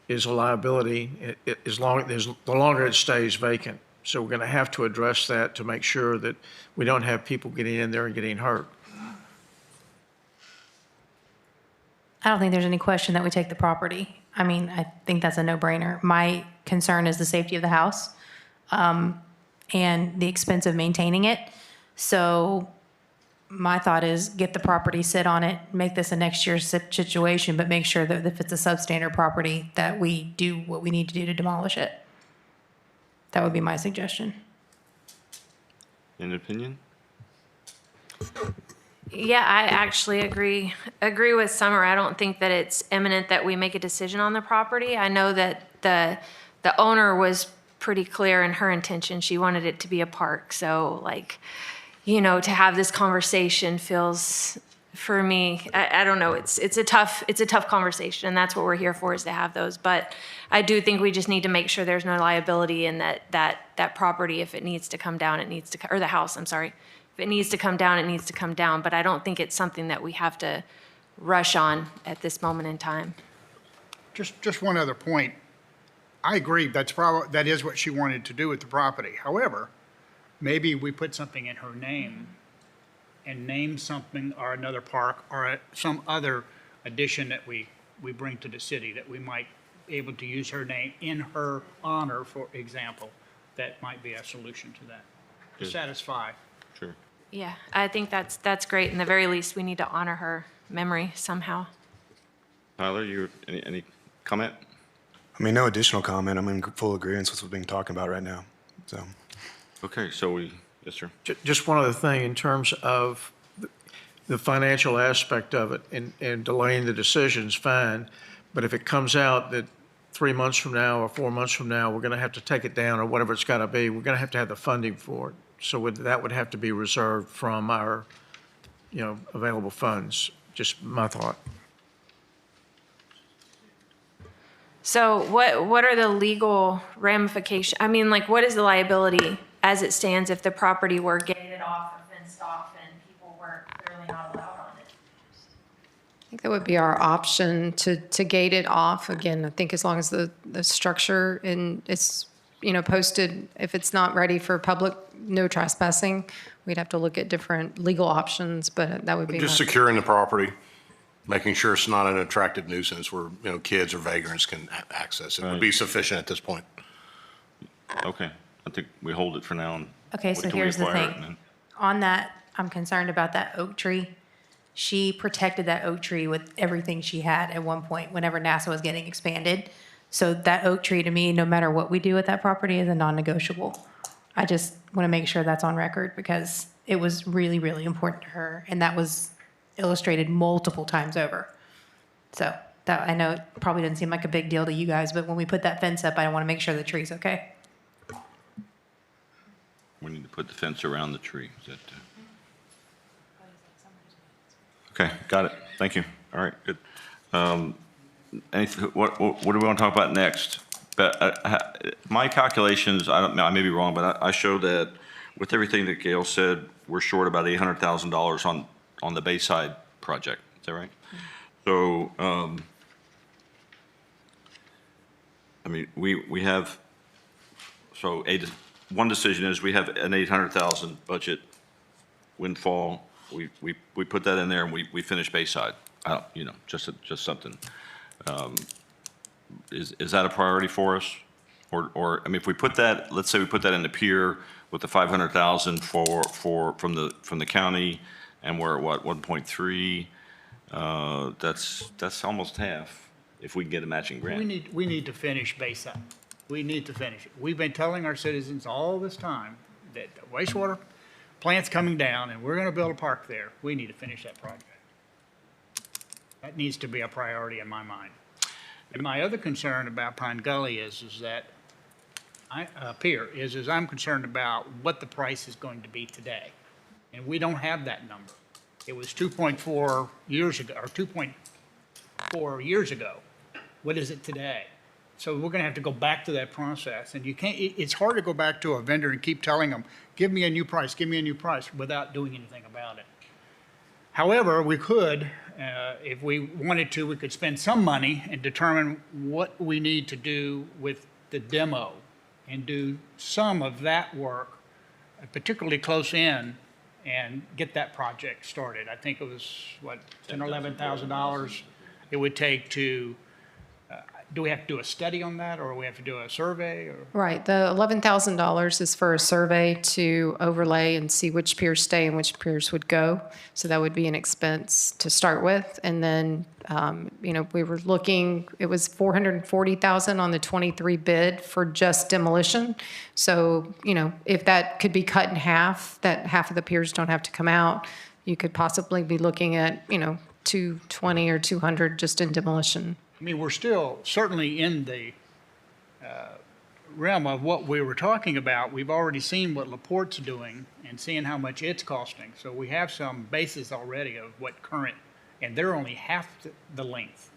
a liability the longer it stays vacant. So we're going to have to address that to make sure that we don't have people getting in there and getting hurt.
I don't think there's any question that we take the property. I mean, I think that's a no-brainer. My concern is the safety of the house, and the expense of maintaining it. So my thought is get the property, sit on it, make this a next year's situation, but make sure that if it's a substandard property, that we do what we need to do to demolish it. That would be my suggestion.
An opinion?
Yeah, I actually agree with Summer. I don't think that it's imminent that we make a decision on the property. I know that the owner was pretty clear in her intention. She wanted it to be a park. So like, to have this conversation feels, for me, I don't know, it's a tough conversation, and that's what we're here for, is to have those. But I do think we just need to make sure there's no liability, and that property, if it needs to come down, it needs to, or the house, I'm sorry. If it needs to come down, it needs to come down. But I don't think it's something that we have to rush on at this moment in time.
Just one other point. I agree, that is what she wanted to do with the property. However, maybe we put something in her name and name something or another park or some other addition that we bring to the city that we might be able to use her name in her honor, for example. That might be a solution to that, to satisfy.
Sure.
Yeah, I think that's great. In the very least, we need to honor her memory somehow.
Tyler, any comment?
I mean, no additional comment. I'm in full agreement with what's being talked about right now. So,
Okay, so yes, sir.
Just one other thing in terms of the financial aspect of it, and delaying the decision's fine, but if it comes out that 3 months from now or 4 months from now, we're going to have to take it down or whatever it's got to be, we're going to have the funding for it. So that would have to be reserved from our, available funds. Just my thought.
So what are the legal ramifications? I mean, like, what is the liability as it stands if the property were gated off or fenced off and people were clearly not allowed on it?
I think that would be our option to gate it off. Again, I think as long as the structure and it's, posted, if it's not ready for public, no trespassing, we'd have to look at different legal options, but that would be
Just securing the property, making sure it's not an attractive nuisance where, kids or vagrants can access it would be sufficient at this point.
Okay, I think we hold it for now. And
Okay,
wait
so
till we
here's the
acquire it
thing.
and then-
On that, I'm concerned about that oak tree. She protected that oak tree with everything she had at one point whenever NASA was getting expanded. So that oak tree, to me, no matter what we do with that property, is a non-negotiable. I just want to make sure that's on record because it was really, really important to her, and that was illustrated multiple times over. So that, I know it probably doesn't seem like a big deal to you guys, but when we put that fence up, I want to make sure the tree's okay.
We need to put the fence around the tree. Is that, okay, got it. Thank you. All right, good. What do we want to talk about next? But my calculations, I may be wrong, but I show that with everything that Gail said, we're short about $800,000 on the Bayside project. Is that right? So, I mean, we have, so one decision is we have an 800,000 budget windfall. We put that in there and we finish Bayside. Just something. Is that a priority for us? Or I mean, if we put that, let's say we put that in the pier with the 500,000 from the county, and we're at what, 1.3? That's almost half if we can get a matching grant.
We need to finish Bayside.
We need to finish it. We've been telling our citizens all this time that the wastewater plant's coming down and we're gonna build a park there. We need to finish that project. That needs to be a priority in my mind. And my other concern about Pine Gully is that I'm concerned about what the price is going to be today. And we don't have that number. It was 2.4 years ago, or 2.4 years ago. What is it today? So we're gonna have to go back to that process, and you can't, it's hard to go back to a vendor and keep telling them, give me a new price, without doing anything about it. However, we could, if we wanted to, we could spend some money and determine what we need to do with the demo and do some of that work, particularly close in, and get that project started. I think it was, what, $10,000 or $11,000 it would take to, do we have to do a study on that, or we have to do a survey, or?
Right, the $11,000 is for a survey to overlay and see which piers stay and which piers would go. So that would be an expense to start with. And then, we were looking, it was $440,000 on the 23 bid for just demolition. So, if that could be cut in half, that half of the piers don't have to come out, you could possibly be looking at, 220 or 200 just in demolition.
I mean, we're still certainly in the realm of what we were talking about. We've already seen what LaPorte's doing and seeing how much it's costing. So we have some basis already of what current, and they're only half the length.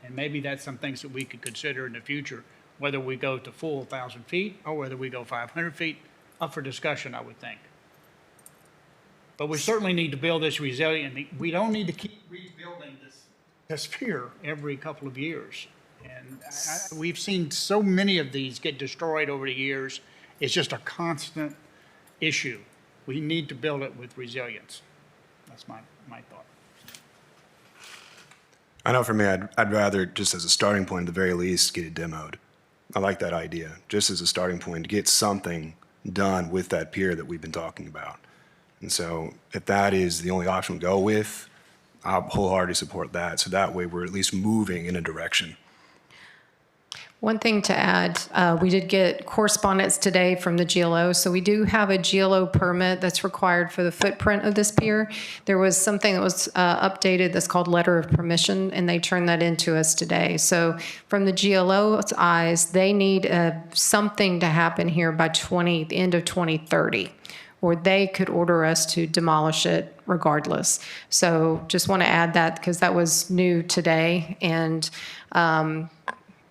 And maybe that's some things that we could consider in the future, whether we go to full 1,000 feet or whether we go 500 feet, up for discussion, I would think. But we certainly need to build this resilient. We don't need to keep rebuilding this pier every couple of years. And we've seen so many of these get destroyed over the years. It's just a constant issue. We need to build it with resilience. That's my thought.
I know for me, I'd rather, just as a starting point, at the very least, get it demoed. I like that idea, just as a starting point, to get something done with that pier that we've been talking about. And so if that is the only option we go with, I'll wholeheartedly support that. So that way we're at least moving in a direction.
One thing to add, we did get correspondence today from the GLO. So we do have a GLO permit that's required for the footprint of this pier. There was something that was updated that's called letter of permission, and they turned that into us today. So from the GLO's eyes, they need something to happen here by the end of 2030. Or they could order us to demolish it regardless. So just want to add that because that was new today. And,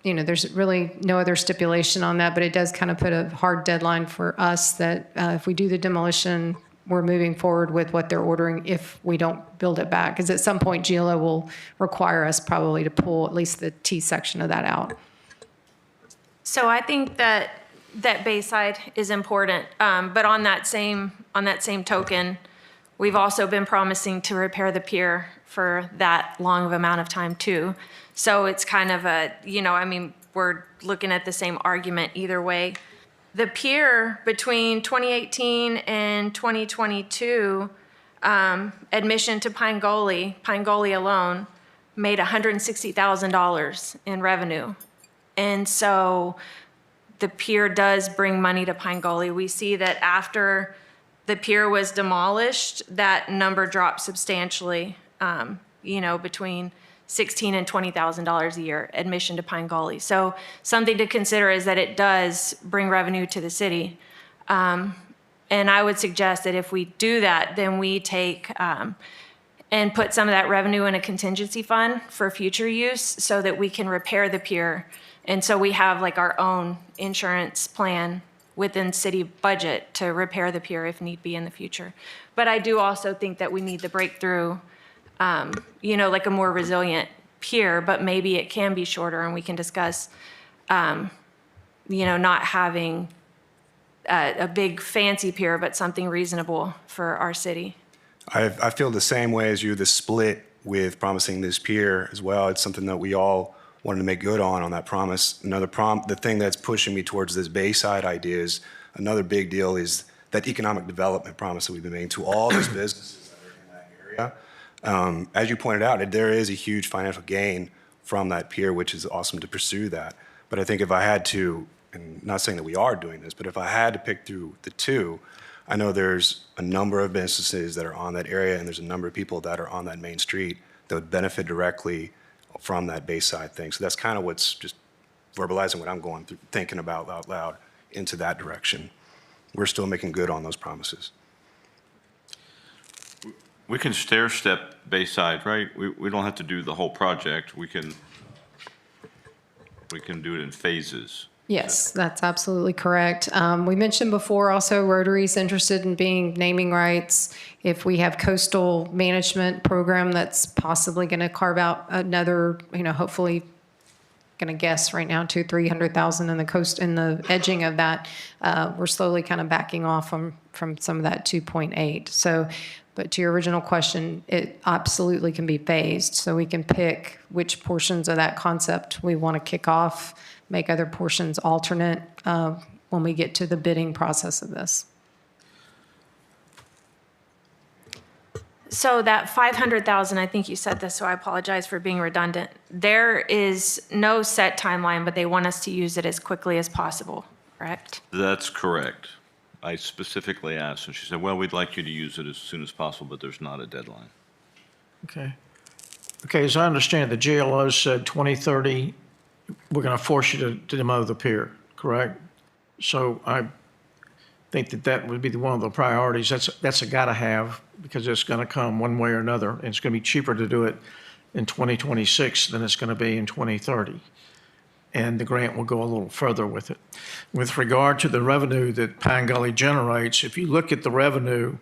there's really no other stipulation on that, but it does kind of put a hard deadline for us that if we do the demolition, we're moving forward with what they're ordering if we don't build it back. Because at some point, GLO will require us probably to pull at least the T section of that out.
So I think that Bayside is important, but on that same token, we've also been promising to repair the pier for that long of amount of time too. So it's kind of we're looking at the same argument either way. The pier between 2018 and 2022, admission to Pine Gully alone, made $160,000 in revenue, and so the pier does bring money to Pine Gully. We see that after the pier was demolished, that number dropped substantially, between $16,000 and $20,000 a year, admission to Pine Gully. So something to consider is that it does bring revenue to the city. And I would suggest that if we do that, then we take and put some of that revenue in a contingency fund for future use so that we can repair the pier. And so we have like our own insurance plan within city budget to repair the pier if need be in the future. But I do also think that we need the breakthrough, like a more resilient pier, but maybe it can be shorter and we can discuss, not having a big fancy pier, but something reasonable for our city.
I feel the same way as you, the split with promising this pier as well. It's something that we all wanted to make good on that promise. The thing that's pushing me towards this Bayside idea is another big deal is that economic development promise that we've been making to all those businesses that are in that area. As you pointed out, there is a huge financial gain from that pier, which is awesome to pursue that. But I think if I had to and not saying that we are doing this, but if I had to pick through the two, I know there's a number of businesses that are on that area, and there's a number of people that are on that main street that would benefit directly from that Bayside thing. So that's kind of what's just verbalizing what I'm going through, thinking about out loud into that direction. We're still making good on those promises.
We can stair-step Bayside, right? We don't have to do the whole project. We can do it in phases.
Yes, that's absolutely correct. We mentioned before also Rotary's interested in being naming rights. If we have coastal management program that's possibly going to carve out another, hopefully, going to guess right now 200,000-300,000 in the coast in the edging of that. We're slowly kind of backing off from some of that 2.8. So, but to your original question, it absolutely can be phased. So we can pick which portions of that concept we want to kick off, make other portions alternate when we get to the bidding process of this.
So that 500,000, I think you said this, so I apologize for being redundant. There is no set timeline, but they want us to use it as quickly as possible, correct?
That's correct. I specifically asked, and she said, well, we'd like you to use it as soon as possible, but there's not a deadline.
Okay. Okay, as I understand, the GLO said 2030, we're going to force you to demo the pier, correct? So I think that would be one of the priorities. That's a gotta have, because it's going to come one way or another, and it's going to be cheaper to do it in 2026 than it's going to be in 2030. And the grant will go a little further with it. With regard to the revenue that Pine Gully generates, if you look at the revenue,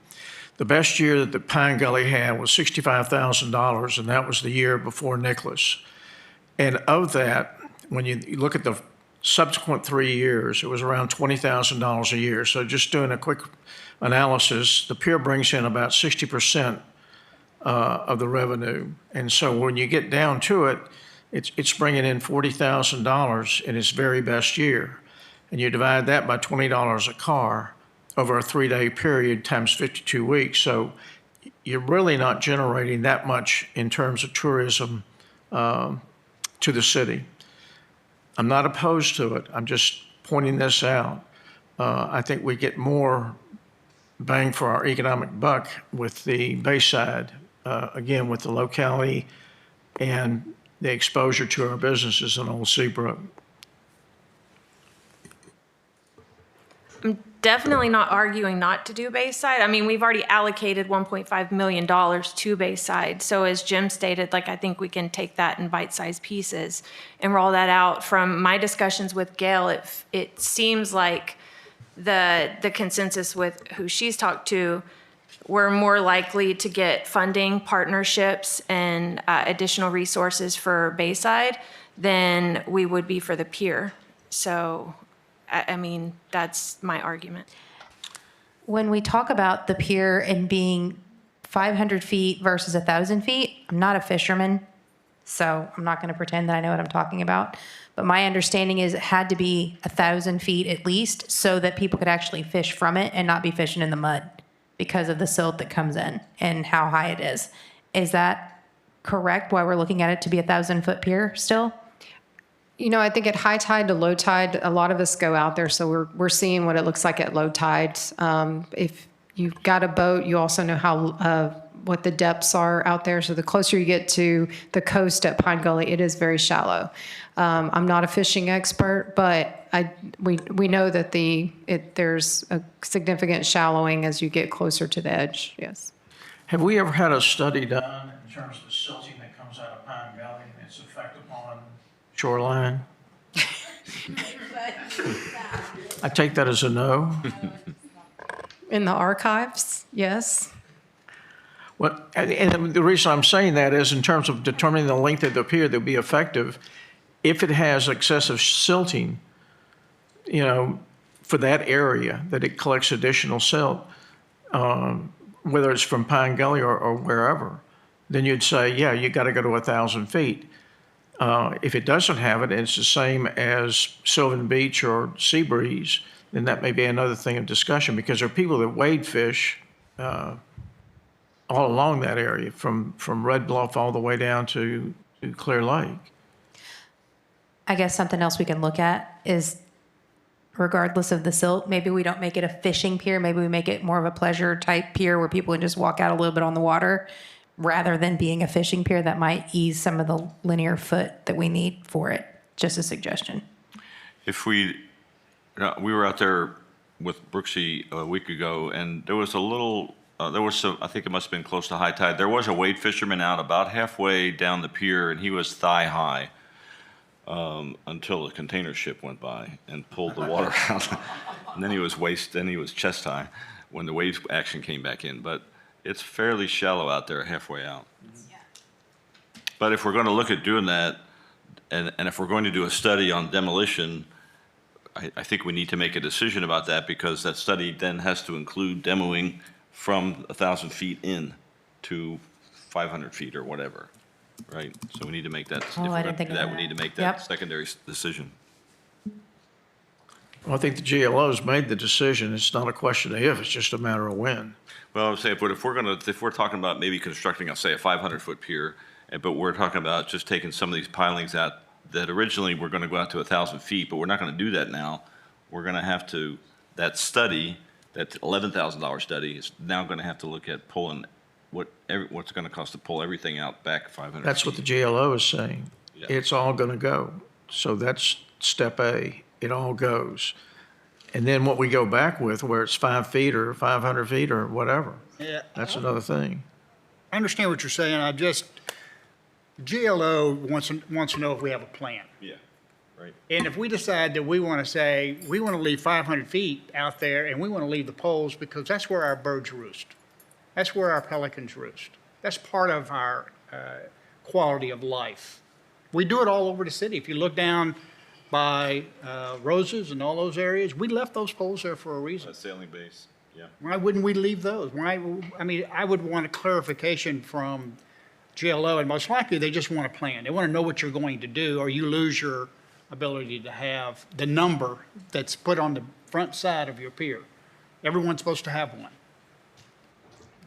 the best year that the Pine Gully had was $65,000, and that was the year before Nicholas. And of that, when you look at the subsequent 3 years, it was around $20,000 a year. So just doing a quick analysis, the pier brings in about 60% of the revenue. And so when you get down to it, it's bringing in $40,000 in its very best year. And you divide that by $20 a car over a 3-day period times 52 weeks. So you're really not generating that much in terms of tourism to the city. I'm not opposed to it. I'm just pointing this out. I think we get more bang for our economic buck with the Bayside, again, with the locality and the exposure to our businesses in Old Seabrook.
I'm definitely not arguing not to do Bayside. I mean, we've already allocated $1.5 million to Bayside. So as Jim stated, I think we can take that in bite-sized pieces and roll that out. From my discussions with Gail, it seems like the consensus with who she's talked to, we're more likely to get funding, partnerships, and additional resources for Bayside than we would be for the pier. So, I mean, that's my argument.
When we talk about the pier and being 500 feet versus 1,000 feet, I'm not a fisherman, so I'm not going to pretend that I know what I'm talking about. But my understanding is it had to be 1,000 feet at least so that people could actually fish from it and not be fishing in the mud because of the silt that comes in and how high it is. Is that correct, why we're looking at it to be 1,000-foot pier still?
I think at high tide to low tide, a lot of us go out there, so we're seeing what it looks like at low tide. If you've got a boat, you also know how what the depths are out there. So the closer you get to the coast at Pine Gully, it is very shallow. I'm not a fishing expert, but we know that there's a significant shallowing as you get closer to the edge. Yes.
Have we ever had a study done in terms of the silting that comes out of Pine Gully and its effect upon shoreline? I take that as a no.
In the archives, yes.
Well, and the reason I'm saying that is in terms of determining the length of the pier that would be effective, if it has excessive silting, for that area, that it collects additional silt, whether it's from Pine Gully or wherever, then you'd say, yeah, you got to go to 1,000 feet. If it doesn't have it, and it's the same as Sylvan Beach or Seabreeze, then that may be another thing of discussion, because there are people that wade fish all along that area, from Red Bluff all the way down to Clear Lake.
I guess something else we can look at is
regardless of the silt. Maybe we don't make it a fishing pier. Maybe we make it more of a pleasure type pier where people can just walk out a little bit on the water rather than being a fishing pier. That might ease some of the linear foot that we need for it. Just a suggestion.
If we were out there with Brooksy a week ago, and there was a little, I think it must have been close to high tide. There was a wade fisherman out about halfway down the pier, and he was thigh high until the container ship went by and pulled the water out. And then he was chest high when the wave action came back in. But it's fairly shallow out there halfway out. But if we're going to look at doing that, and if we're going to do a study on demolition, I think we need to make a decision about that, because that study then has to include demoing from 1,000 feet in to 500 feet or whatever, right? So we need to make that, if we're
I
going
didn't
to
think
do
of
that, we
that.
need to make
Yep.
that secondary decision.
Well, I think the GLO's made the decision. It's not a question of if, it's just a matter of when.
Well, I would say, but if we're talking about maybe constructing, say, a 500-foot pier, but we're talking about just taking some of these pilings out that originally were going to go out to 1,000 feet, but we're not going to do that now. We're going to have to, that study, that $11,000 study is now going to have to look at pulling what's going to cost to pull everything out back 500
That's what the
feet.
GLO is saying.
Yeah.
It's all going to go. So that's step A. It all goes. And then what we go back with, where it's 5 feet or 500 feet or whatever,
Yeah,
that's another thing.
I understand what you're saying. GLO wants to know if we have a plan.
Yeah, right.
And if we decide that we want to say, we want to leave 500 feet out there and we want to leave the poles because that's where our birds roost. That's where our pelicans roost. That's part of our quality of life. We do it all over the city. If you look down by Roses and all those areas, we left those poles there for a reason.
Sailing base, yeah.
Why wouldn't we leave those? I would want a clarification from GLO, and most likely they just want a plan. They want to know what you're going to do, or you lose your ability to have the number that's put on the front side of your pier. Everyone's supposed to have one.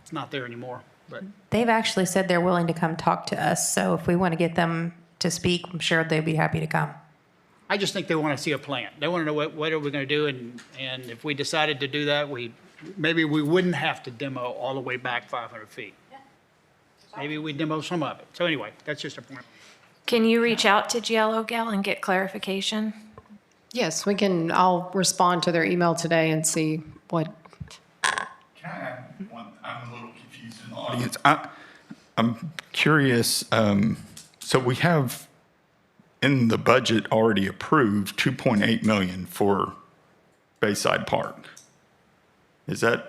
It's not there anymore, but
They've actually said they're willing to come talk to us. So if we want to get them to speak, I'm sure they'd be happy to come.
I just think they want to see a plan. They want to know what are we going to do, and if we decided to do that, maybe we wouldn't have to demo all the way back 500 feet. Maybe we demo some of it. So anyway, that's just a point.
Can you reach out to GLO Gal and get clarification?
Yes, we can, I'll respond to their email today and see what,
Can I add one? I'm a little confused in the audience. I'm curious, so we have in the budget already approved 2.8 million for Bayside Park. Is that,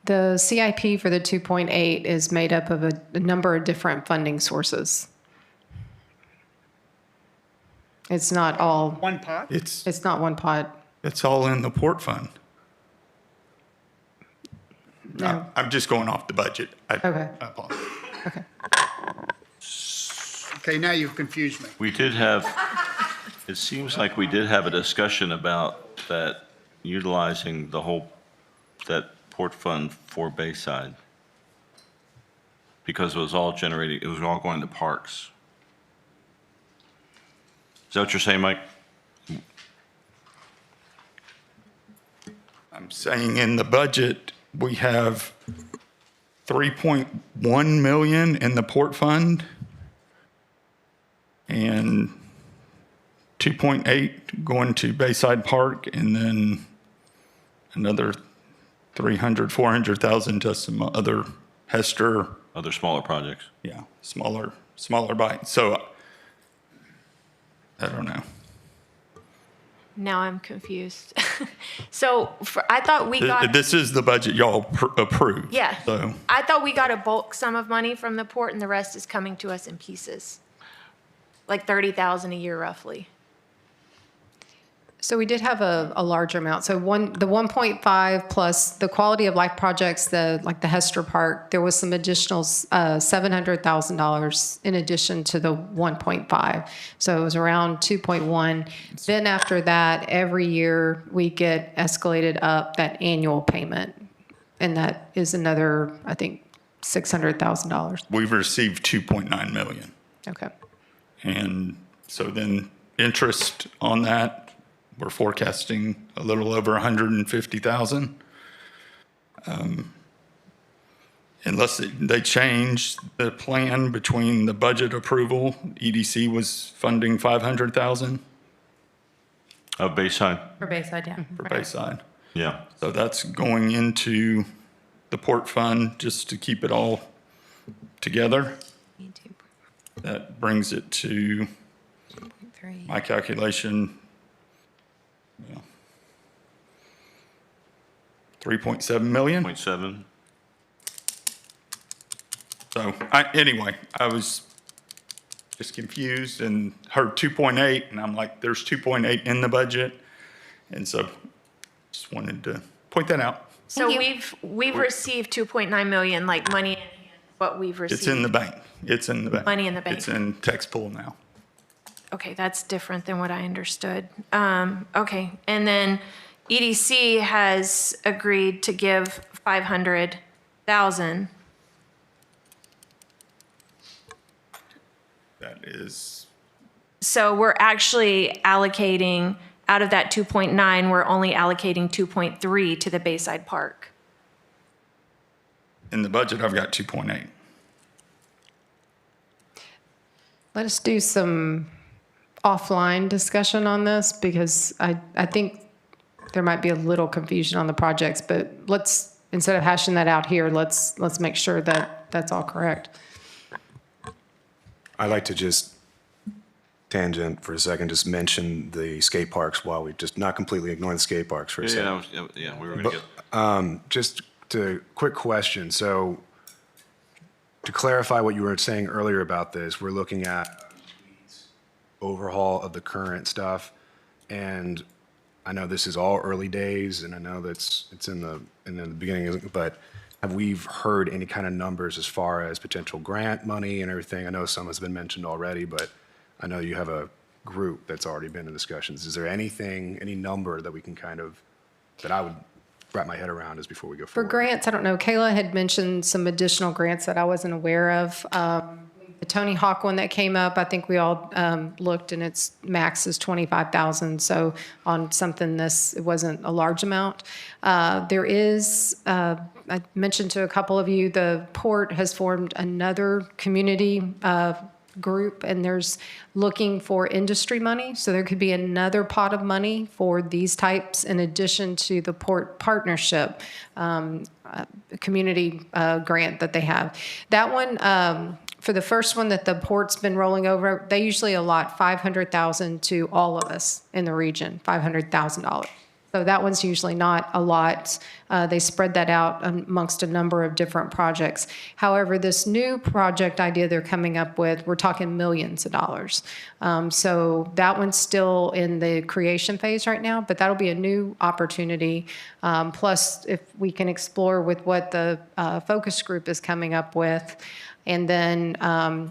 the CIP for the 2.8 is made up of a number of different funding sources. It's not all,
One pot?
it's not one pot.
it's all in the port fund?
No.
I'm just going off the budget.
Okay.
I apologize.
Okay.
Okay, now you've confused me.
We did have, it seems like we did have a discussion about that, utilizing that port fund for Bayside. Because it was all going to parks. Is that what you're saying, Mike?
I'm saying in the budget, we have 3.1 million in the port fund and 2.8 going to Bayside Park, and then another 300, 400,000 to some other Hester,
Other smaller projects?
yeah, smaller bites. So I don't know.
Now I'm confused. So I thought we got,
This is the budget y'all approved.
yeah.
So
I thought we got a bulk sum of money from the port and the rest is coming to us in pieces. Like 30,000 a year roughly.
So we did have a larger amount. So the 1.5 plus the quality of life projects, like the Hester Park, there was some additional $700,000 in addition to the 1.5. So it was around 2.1. Then after that, every year we get escalated up that annual payment. And that is another, I think, $600,000.
we've received 2.9 million.
Okay.
And so then interest on that we're forecasting a little over 150,000. Unless they change the plan between the budget approval, EDC was funding 500,000
Bayside,
For Bayside, yeah.
for Bayside.
yeah.
So that's going into the port fund just to keep it all together. That brings it to, my calculation, 3.7 million.
0.7.
So anyway, I was just confused and heard 2.8, and I'm like, there's 2.8 in the budget. And so just wanted to point that out.
So we've received 2.9 million, like money in hand, what we've received.
It's in the bank. It's in the bank.
Money in the bank.
It's in tax pool now.
Okay, that's different than what I understood. Okay, and then EDC has agreed to give 500,000.
That is,
So we're actually allocating, out of that 2.9, we're only allocating 2.3 to the Bayside Park.
in the budget, I've got 2.8.
Let us do some offline discussion on this because I think there might be a little confusion on the projects, but let's, instead of hashing that out here, let's make sure that that's all correct.
I'd like to just tangent for a second, just mention the skate parks while we just not completely ignore the skate parks for a second.
Yeah, we were going to get.
Just to quick question. So to clarify what you were saying earlier about this, we're looking at overhaul of the current stuff. And I know this is all early days and I know that's it's in the beginning, but have we heard any kind of numbers as far as potential grant money and everything? I know some has been mentioned already, but I know you have a group that's already been in discussions. Is there anything, any number that we can kind of, that I would wrap my head around as before we go
For
forward?
grants, I don't know. Kayla had mentioned some additional grants that I wasn't aware of. The Tony Hawk one that came up, I think we all looked, and its max is 25,000. So on something this, it wasn't a large amount. There is, I mentioned to a couple of you, the port has formed another community group, and there's looking for industry money. So there could be another pot of money for these types in addition to the port partnership community grant that they have. That one, for the first one that the port's been rolling over, they usually allot $500,000 to all of us in the region, $500,000. So that one's usually not a lot. They spread that out amongst a number of different projects. However, this new project idea they're coming up with, we're talking millions of dollars. So that one's still in the creation phase right now, but that'll be a new opportunity. Plus, if we can explore with what the focus group is coming up with. And then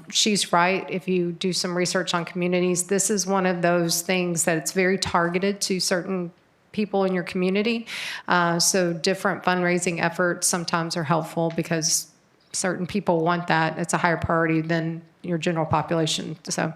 she's right, if you do some research on communities, this is one of those things that it's very targeted to certain people in your community. So different fundraising efforts sometimes are helpful because certain people want that. It's a higher priority than your general population. So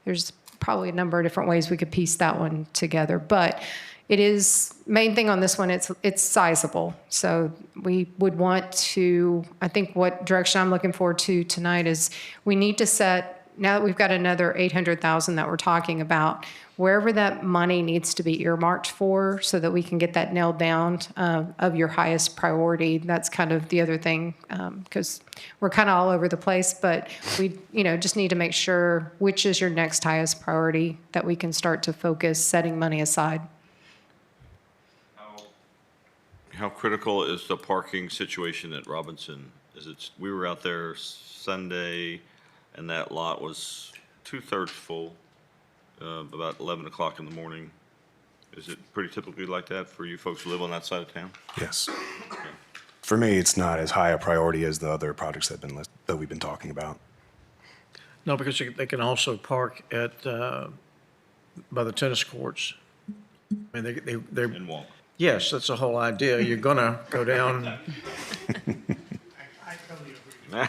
there's probably a number of different ways we could piece that one together. But it is, main thing on this one, it's sizable. So we would want to, I think what direction I'm looking forward to tonight is we need to set, now that we've got another 800,000 that we're talking about, wherever that money needs to be earmarked for so that we can get that nailed down of your highest priority. That's kind of the other thing, because we're kind of all over the place, but we just need to make sure which is your next highest priority that we can start to focus setting money aside.
How critical is the parking situation at Robinson? We were out there Sunday, and that lot was 2/3 full, about 11 o'clock in the morning. Is it pretty typically like that for you folks who live on that side of town?
Yes. For me, it's not as high a priority as the other projects that we've been talking about.
No, because they can also park at, by the tennis courts. I mean, they're.
And walk?
Yes, that's the whole idea. You're gonna go down.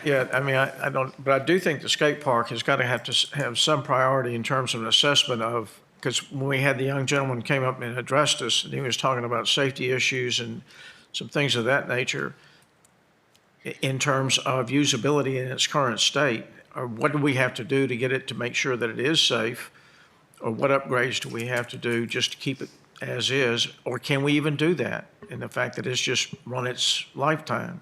Yeah, I mean, I don't, but I do think the skate park has got to have some priority in terms of an assessment of because when we had the young gentleman came up and addressed us, and he was talking about safety issues and some things of that nature in terms of usability in its current state, or what do we have to do to get it to make sure that it is safe? Or what upgrades do we have to do just to keep it as is? Or can we even do that in the fact that it's just run its lifetime?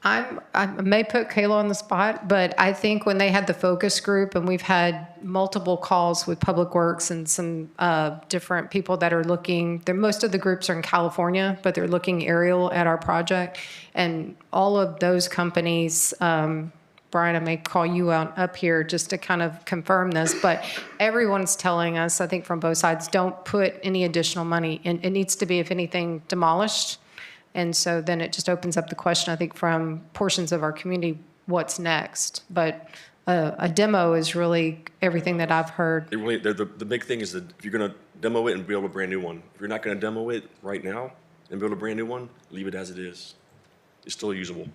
I may put Kayla on the spot, but I think when they had the focus group, and we've had multiple calls with Public Works and some different people that are looking, most of the groups are in California, but they're looking aerial at our project. And all of those companies, Brian, I may call you out up here just to kind of confirm this, but everyone's telling us, I think from both sides, don't put any additional money in. It needs to be, if anything, demolished. And so then it just opens up the question, I think, from portions of our community, what's next? But a demo is really everything that I've heard.
The big thing is that if you're going to demo it and build a brand new one, if you're not going to demo it right now and build a brand new one, leave it as it is. It's still usable.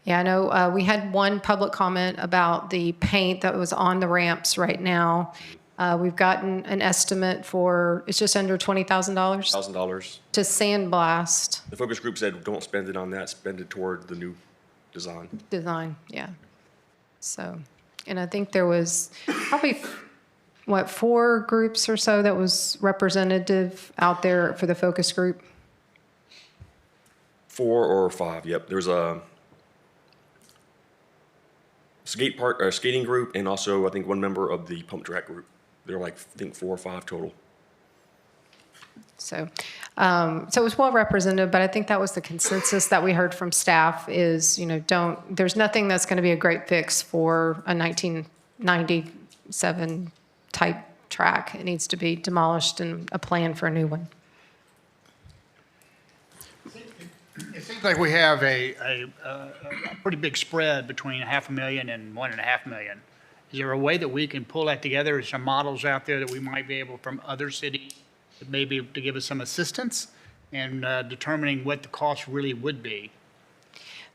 Yeah, I know we had one public comment about the paint that was on the ramps right now. We've gotten an estimate for, it's just under $20,000
$1,000.
to sandblast
The focus group said, don't spend it on that, spend it toward the new design.
design, yeah. So, and I think there was probably, 4 groups or so that was representative out there for the focus group?
4 or 5, yep. There's a skating group, and also I think one member of the pump track group. They're like, I think 4 or 5 total.
So, so it was well represented, but I think that was the consensus that we heard from staff is, there's nothing that's going to be a great fix for a 1997 type track. It needs to be demolished and a plan for a new one.
It seems like we have a pretty big spread between $500,000 and $1.5 million. Is there a way that we can pull that together? Is there models out there that we might be able from other cities that may be able to give us some assistance in determining what the cost really would be?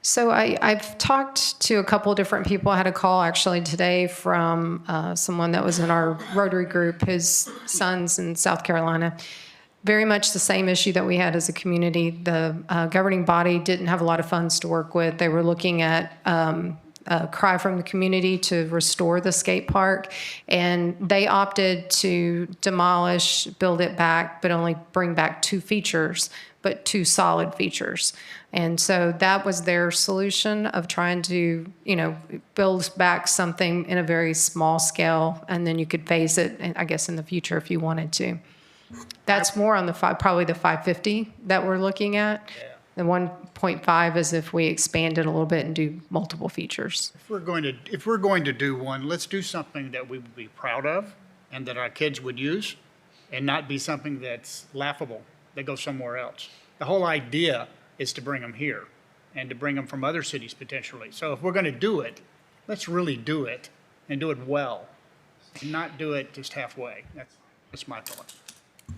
So I've talked to a couple of different people. I had a call actually today from someone that was in our Rotary group, his son's in South Carolina. Very much the same issue that we had as a community. The governing body didn't have a lot of funds to work with. They were looking at a cry from the community to restore the skate park, and they opted to demolish, build it back, but only bring back 2 features, but 2 solid features. And so that was their solution of trying to, build back something in a very small scale, and then you could phase it, I guess, in the future if you wanted to. That's more on probably the 550 that we're looking at. Yeah. The 1.5 is if we expand it a little bit and do multiple features.
If we're going to do one, let's do something that we would be proud of and that our kids would use, and not be something that's laughable, that goes somewhere else. The whole idea is to bring them here and to bring them from other cities potentially. So if we're going to do it, let's really do it and do it well, and not do it just halfway. That's my thought.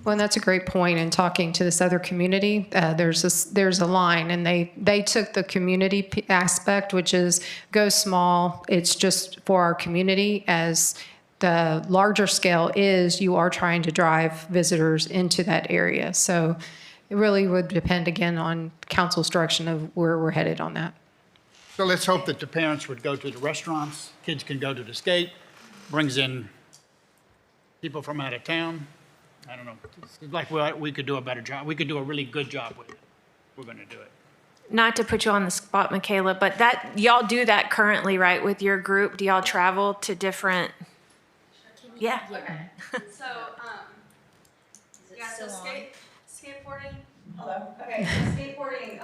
Well, and that's a great point. In talking to this other community, there's a line, and they took the community aspect, which is go small. It's just for our community. As the larger scale is, you are trying to drive visitors into that area. So it really would depend again on council's direction of where we're headed on that.
So let's hope that the parents would go to the restaurants, kids can go to the skate, brings in people from out of town. I don't know. It's like we could do a better job. We could do a really good job with it. We're going to do it.
Not to put you on the spot, Michaela, but that y'all do that currently, right, with your group? Do y'all travel to different? Yeah.
So, yeah, so skateboarding. Hello. Okay, so skateboarding.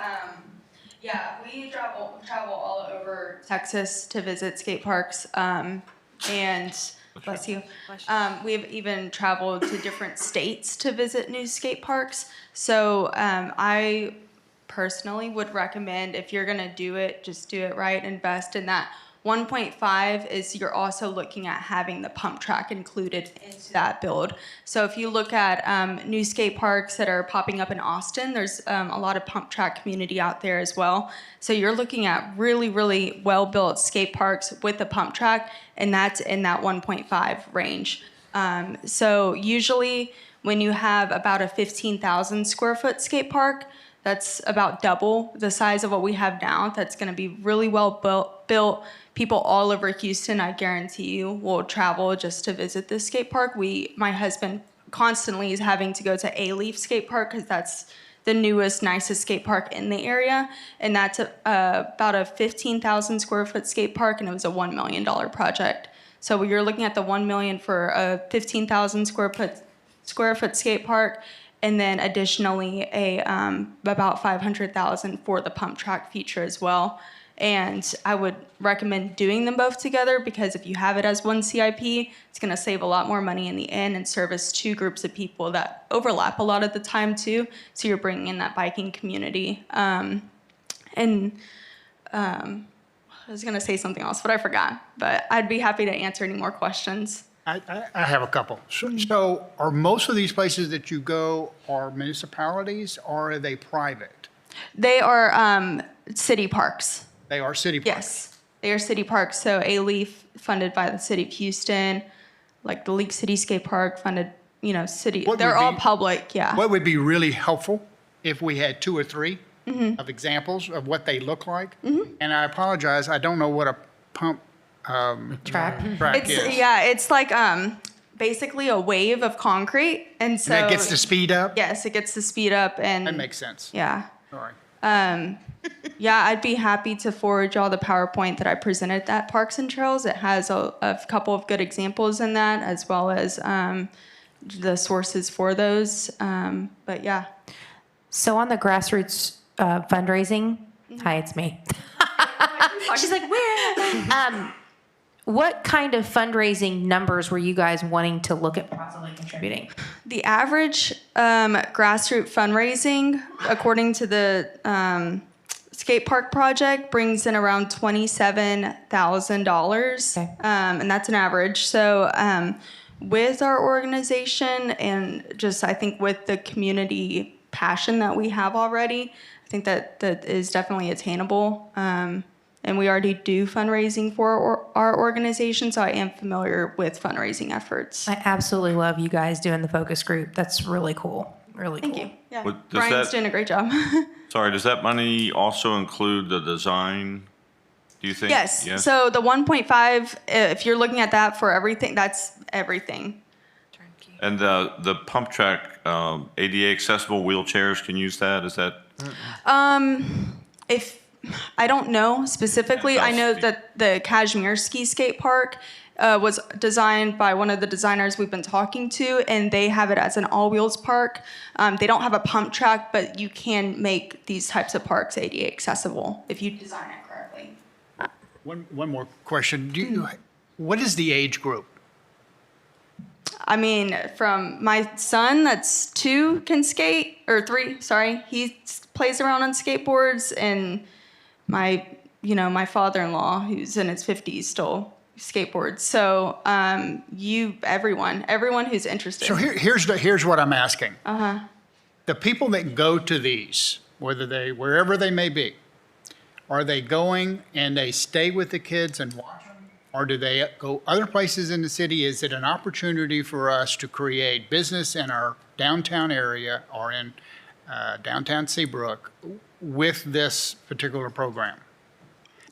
Yeah, we travel all over Texas to visit skate parks. And bless you. We've even traveled to different states to visit new skate parks. So I personally would recommend, if you're going to do it, just do it right. Invest in that. 1.5 is you're also looking at having the pump track included into that build. So if you look at new skate parks that are popping up in Austin, there's a lot of pump track community out there as well. So you're looking at really, really well-built skate parks with a pump track, and that's in that 1.5 range. So usually when you have about a 15,000 square foot skate park, that's about double the size of what we have now. That's going to be really well built. People all over Houston, I guarantee you, will travel just to visit this skate park. My husband constantly is having to go to A-Leaf Skate Park because that's the newest, nicest skate park in the area. And that's about a 15,000 square foot skate park, and it was a $1 million project. So you're looking at the $1 million for a 15,000 square foot skate park, and then additionally about 500,000 for the pump track feature as well. And I would recommend doing them both together because if you have it as one CIP, it's going to save a lot more money in the end and service two groups of people that overlap a lot of the time too. So you're bringing in that biking community. I was going to say something else, but I forgot. But I'd be happy to answer any more questions.
I have a couple. So are most of these places that you go are municipalities or are they private?
They are city parks.
They are city parks?
Yes, they are city parks. So A-Leaf, funded by the city of Houston, like the League City Skate Park, funded, city. They're all public, yeah.
What would be really helpful if we had 2 or 3 of examples of what they look like? And I apologize, I don't know what a pump
Track.
is.
Yeah, it's like basically a wave of concrete, and so
And that gets to speed up?
Yes, it gets to speed up, and
That makes sense.
yeah.
All right.
Yeah, I'd be happy to forward y'all the PowerPoint that I presented at Parks and Trails. It has a couple of good examples in that, as well as the sources for those. But yeah.
So on the grassroots fundraising, hi, it's me. She's like, where? What kind of fundraising numbers were you guys wanting to look at possibly contributing?
The average grassroots fundraising, according to the skate park project, brings in around $27,000,
Okay.
And that's an average. So with our organization and just I think with the community passion that we have already, I think that is definitely attainable. And we already do fundraising for our organization, so I am familiar with fundraising efforts.
I absolutely love you guys doing the focus group. That's really cool. Really
Thank
cool.
you. Yeah,
What- does
Brian's
that-
doing a great job.
Sorry, does that money also include the design, do you think?
Yes. So the 1.5, if you're looking at that for everything, that's everything.
And the pump track, ADA accessible wheelchairs can use that, is that?
If I don't know specifically, I know that the Kashmir Ski Skate Park was designed by one of the designers we've been talking to, and they have it as an all-wheels park. They don't have a pump track, but you can make these types of parks ADA accessible if you design it correctly.
One more question. What is the age group?
I mean, from my son that's 2 can skate, or 3, sorry, he plays around on skateboards, and my father-in-law, who's in his 50s, still skateboards. So everyone who's interested.
So here's what I'm asking. The people that go to these, wherever they may be, are they going and they stay with the kids and watch them? Or do they go other places in the city? Is it an opportunity for us to create business in our downtown area or in downtown Seabrook with this particular program?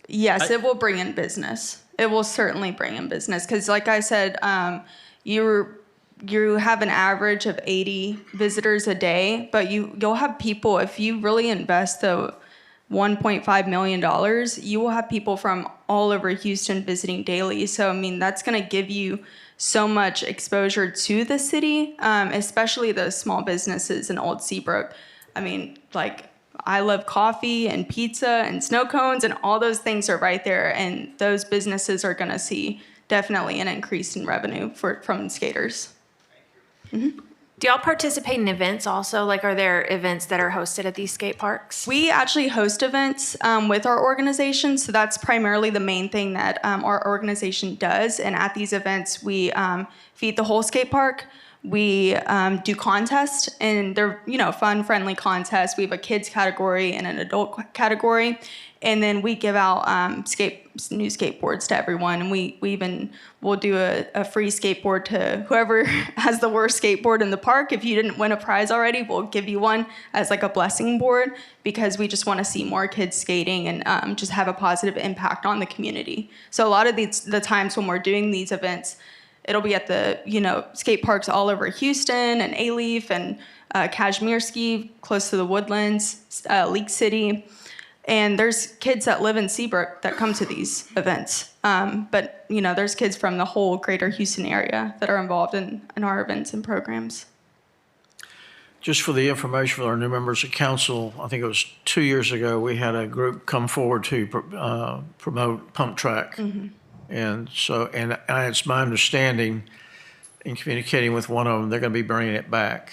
Yes, it will bring in business. It will certainly bring in business because, like I said, you have an average of 80 visitors a day, but you'll have people, if you really invest the $1.5 million, you will have people from all over Houston visiting daily. So, I mean, that's going to give you so much exposure to the city, especially the small businesses in Old Seabrook. I mean, like, I love coffee and pizza and snow cones, and all those things are right there. And those businesses are going to see definitely an increase in revenue from skaters. Mm-hmm.
Do y'all participate in events also? Like, are there events that are hosted at these skate parks?
We actually host events with our organization, so that's primarily the main thing that our organization does. And at these events, we feed the whole skate park. we do contests, and they're, fun, friendly contests. We have a kids category and an adult category, and then we give out new skateboards to everyone. And we'll do a free skateboard to whoever has the worst skateboard in the park. If you didn't win a prize already, we'll give you one as like a blessing board, because we just want to see more kids skating and just have a positive impact on the community. So a lot of the times when we're doing these events, it'll be at the, skate parks all over Houston and Alief and Kashmir Ski, close to the Woodlands, Leak City. And there's kids that live in Seabrook that come to these events. But, there's kids from the whole greater Houston area that are involved in our events and programs.
Just for the information for our new members of council, I think it was 2 years ago, we had a group come forward to promote Pump Track.
Mm-hmm.
And so, and it's my understanding in communicating with one of them, they're going to be bringing it back.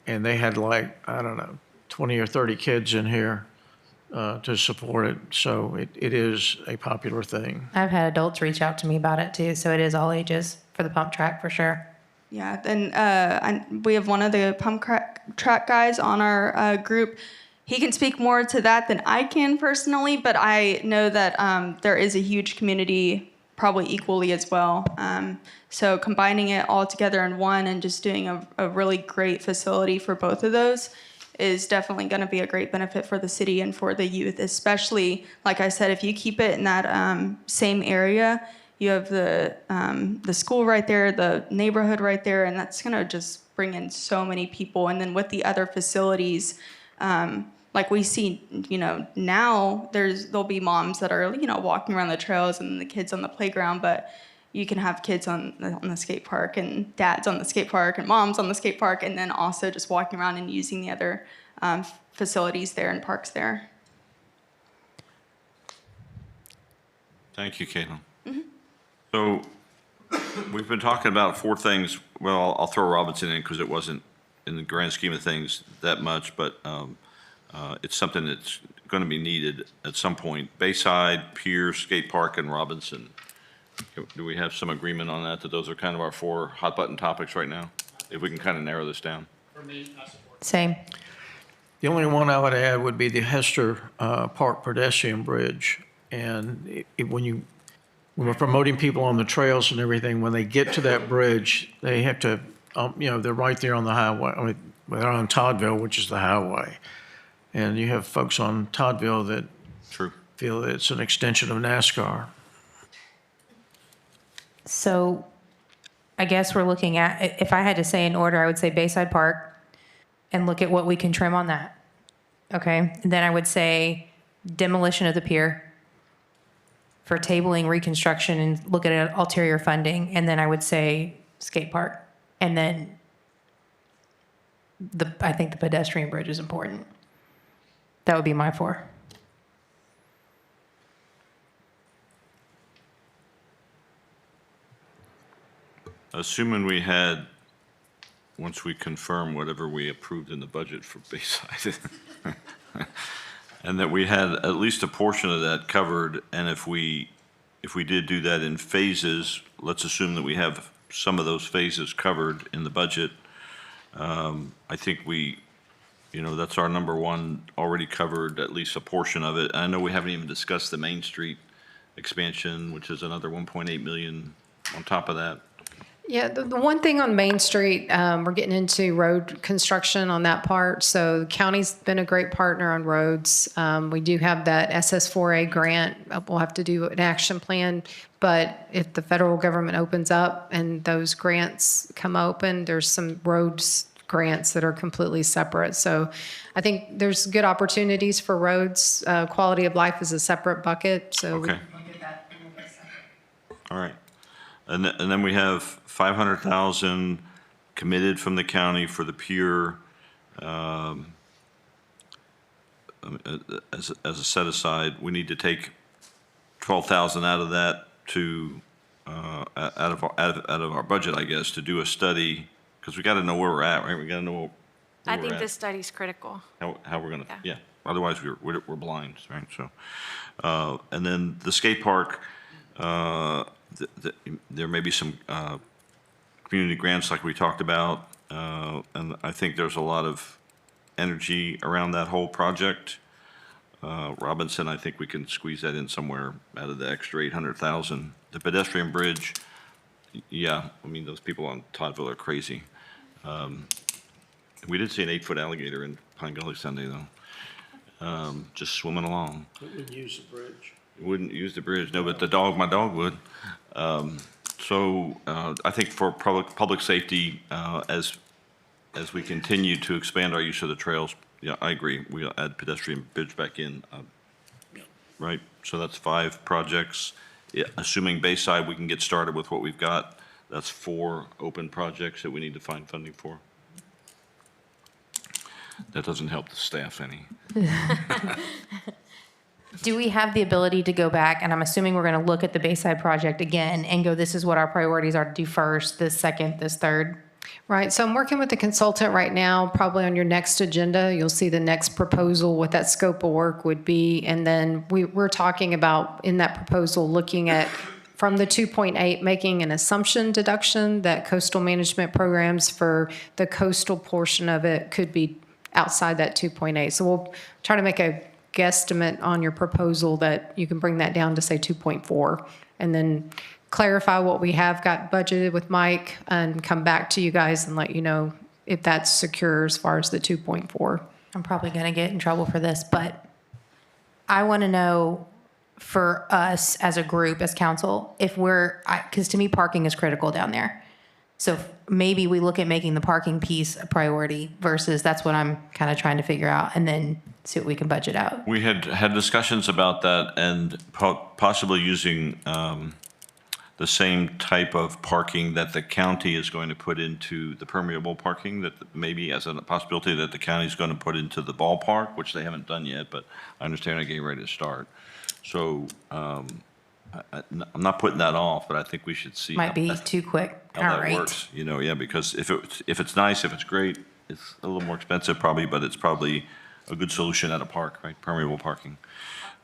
And they had 20 or 30 kids in here to support it. So it is a popular thing.
I've had adults reach out to me about it too, so it is all ages for the pump track for sure.
Yeah, and we have one of the pump track guys on our group. He can speak more to that than I can personally, but I know that there is a huge community probably equally as well. So combining it all together in one and just doing a really great facility for both of those is definitely going to be a great benefit for the city and for the youth, especially, like I said, if you keep it in that same area, you have the school right there, the neighborhood right there, and that's going to just bring in so many people. And then with the other facilities, like we see, now there'll be moms that are, walking around the trails and the kids on the playground, but you can have kids on the skate park and dads on the skate park and moms on the skate park, and then also just walking around and using the other facilities there and parks there.
Thank you, Caitlin. Mm-hmm. So we've been talking about four things. Well, I'll throw Robinson in because it wasn't in the grand scheme of things that much, but it's something that's going to be needed at some point. Bayside, Pier, Skate Park, and Robinson. Do we have some agreement on that those are kind of our four hot button topics right now? If we can kind of narrow this down.
For me, I support.
Same.
The only one I would add would be the Hester Park pedestrian bridge. And when we're promoting people on the trails and everything, when they get to that bridge, they have to, they're right there on the highway. I mean, they're on Toddville, which is the highway. And you have folks on Toddville that feel that it's an extension of NASCAR.
So I guess we're looking at, if I had to say in order, I would say Bayside Park and look at what we can trim on that. Okay. And then I would say demolition of the pier for tabling, reconstruction, and look at ulterior funding. And then I would say skate park. And then I think the pedestrian bridge is important. That would be my four.
Assuming we had, once we confirm whatever we approved in the budget for Bayside, and that we had at least a portion of that covered, and if we did do that in phases, let's assume that we have some of those phases covered in the budget. I think that's our number one, already covered at least a portion of it. And I know we haven't even discussed the Main Street expansion, which is another 1.8 million on top of that.
Yeah, the one thing on Main Street, we're getting into road construction on that part. So the county's been a great partner on roads. We do have that SS4A grant. We'll have to do an action plan. But if the federal government opens up and those grants come open, there's some roads grants that are completely separate. So I think there's good opportunities for roads. Quality of life is a separate bucket. So
Okay.
we'll get that a little bit separate.
All right. And then we have 500,000 committed from the county for the pier as a set aside. We need to take 12,000 out of that to out of our budget, I guess, to do a study, because we got to know where we're at, right? We got to know where
I
we're
think
at.
this study's critical.
How we're gonna,
Yeah.
Otherwise we're blind, right? So, and then the skate park, there may be some community grants like we talked about. And I think there's a lot of energy around that whole project. Robinson, I think we can squeeze that in somewhere out of the extra 800,000. The pedestrian bridge, yeah, I mean, those people on Toddville are crazy. We did see an 8-foot alligator in Pine Gully Sunday, though, just swimming along.
Wouldn't use the bridge.
Wouldn't use the bridge, no, but my dog would. So I think for public safety, as we continue to expand our use of the trails, yeah, I agree. We'll add pedestrian bridge back in, right? So that's 5 projects. Yeah, assuming Bayside, we can get started with what we've got. That's 4 open projects that we need to find funding for. That doesn't help the staff any.
Do we have the ability to go back, and I'm assuming we're going to look at the Bayside project again and go, this is what our priorities are to do first, this second, this third?
Right, so I'm working with the consultant right now. Probably on your next agenda, you'll see the next proposal, what that scope of work would be. And then we're talking about, in that proposal, looking at, from the 2.8, making an assumption deduction that coastal management programs for the coastal portion of it could be outside that 2.8. So we'll try to make a guesstimate on your proposal that you can bring that down to, say, 2.4, and then clarify what we have got budgeted with Mike and come back to you guys and let you know if that's secure as far as the 2.4.
I'm probably going to get in trouble for this, but I want to know for us as a group, as council, if because to me, parking is critical down there. So maybe we look at making the parking piece a priority versus that's what I'm kind of trying to figure out, and then see what we can budget out.
We had discussions about that and possibly using the same type of parking that the county is going to put into the permeable parking, that maybe as a possibility that the county is going to put into the ballpark, which they haven't done yet, but I understand they're getting ready to start. So I'm not putting that off, but I think we should see.
Might be too quick.
How
All
that
right.
works, yeah, because if it's nice, if it's great, it's a little more expensive probably, but it's probably a good solution at a park, right? Permeable parking.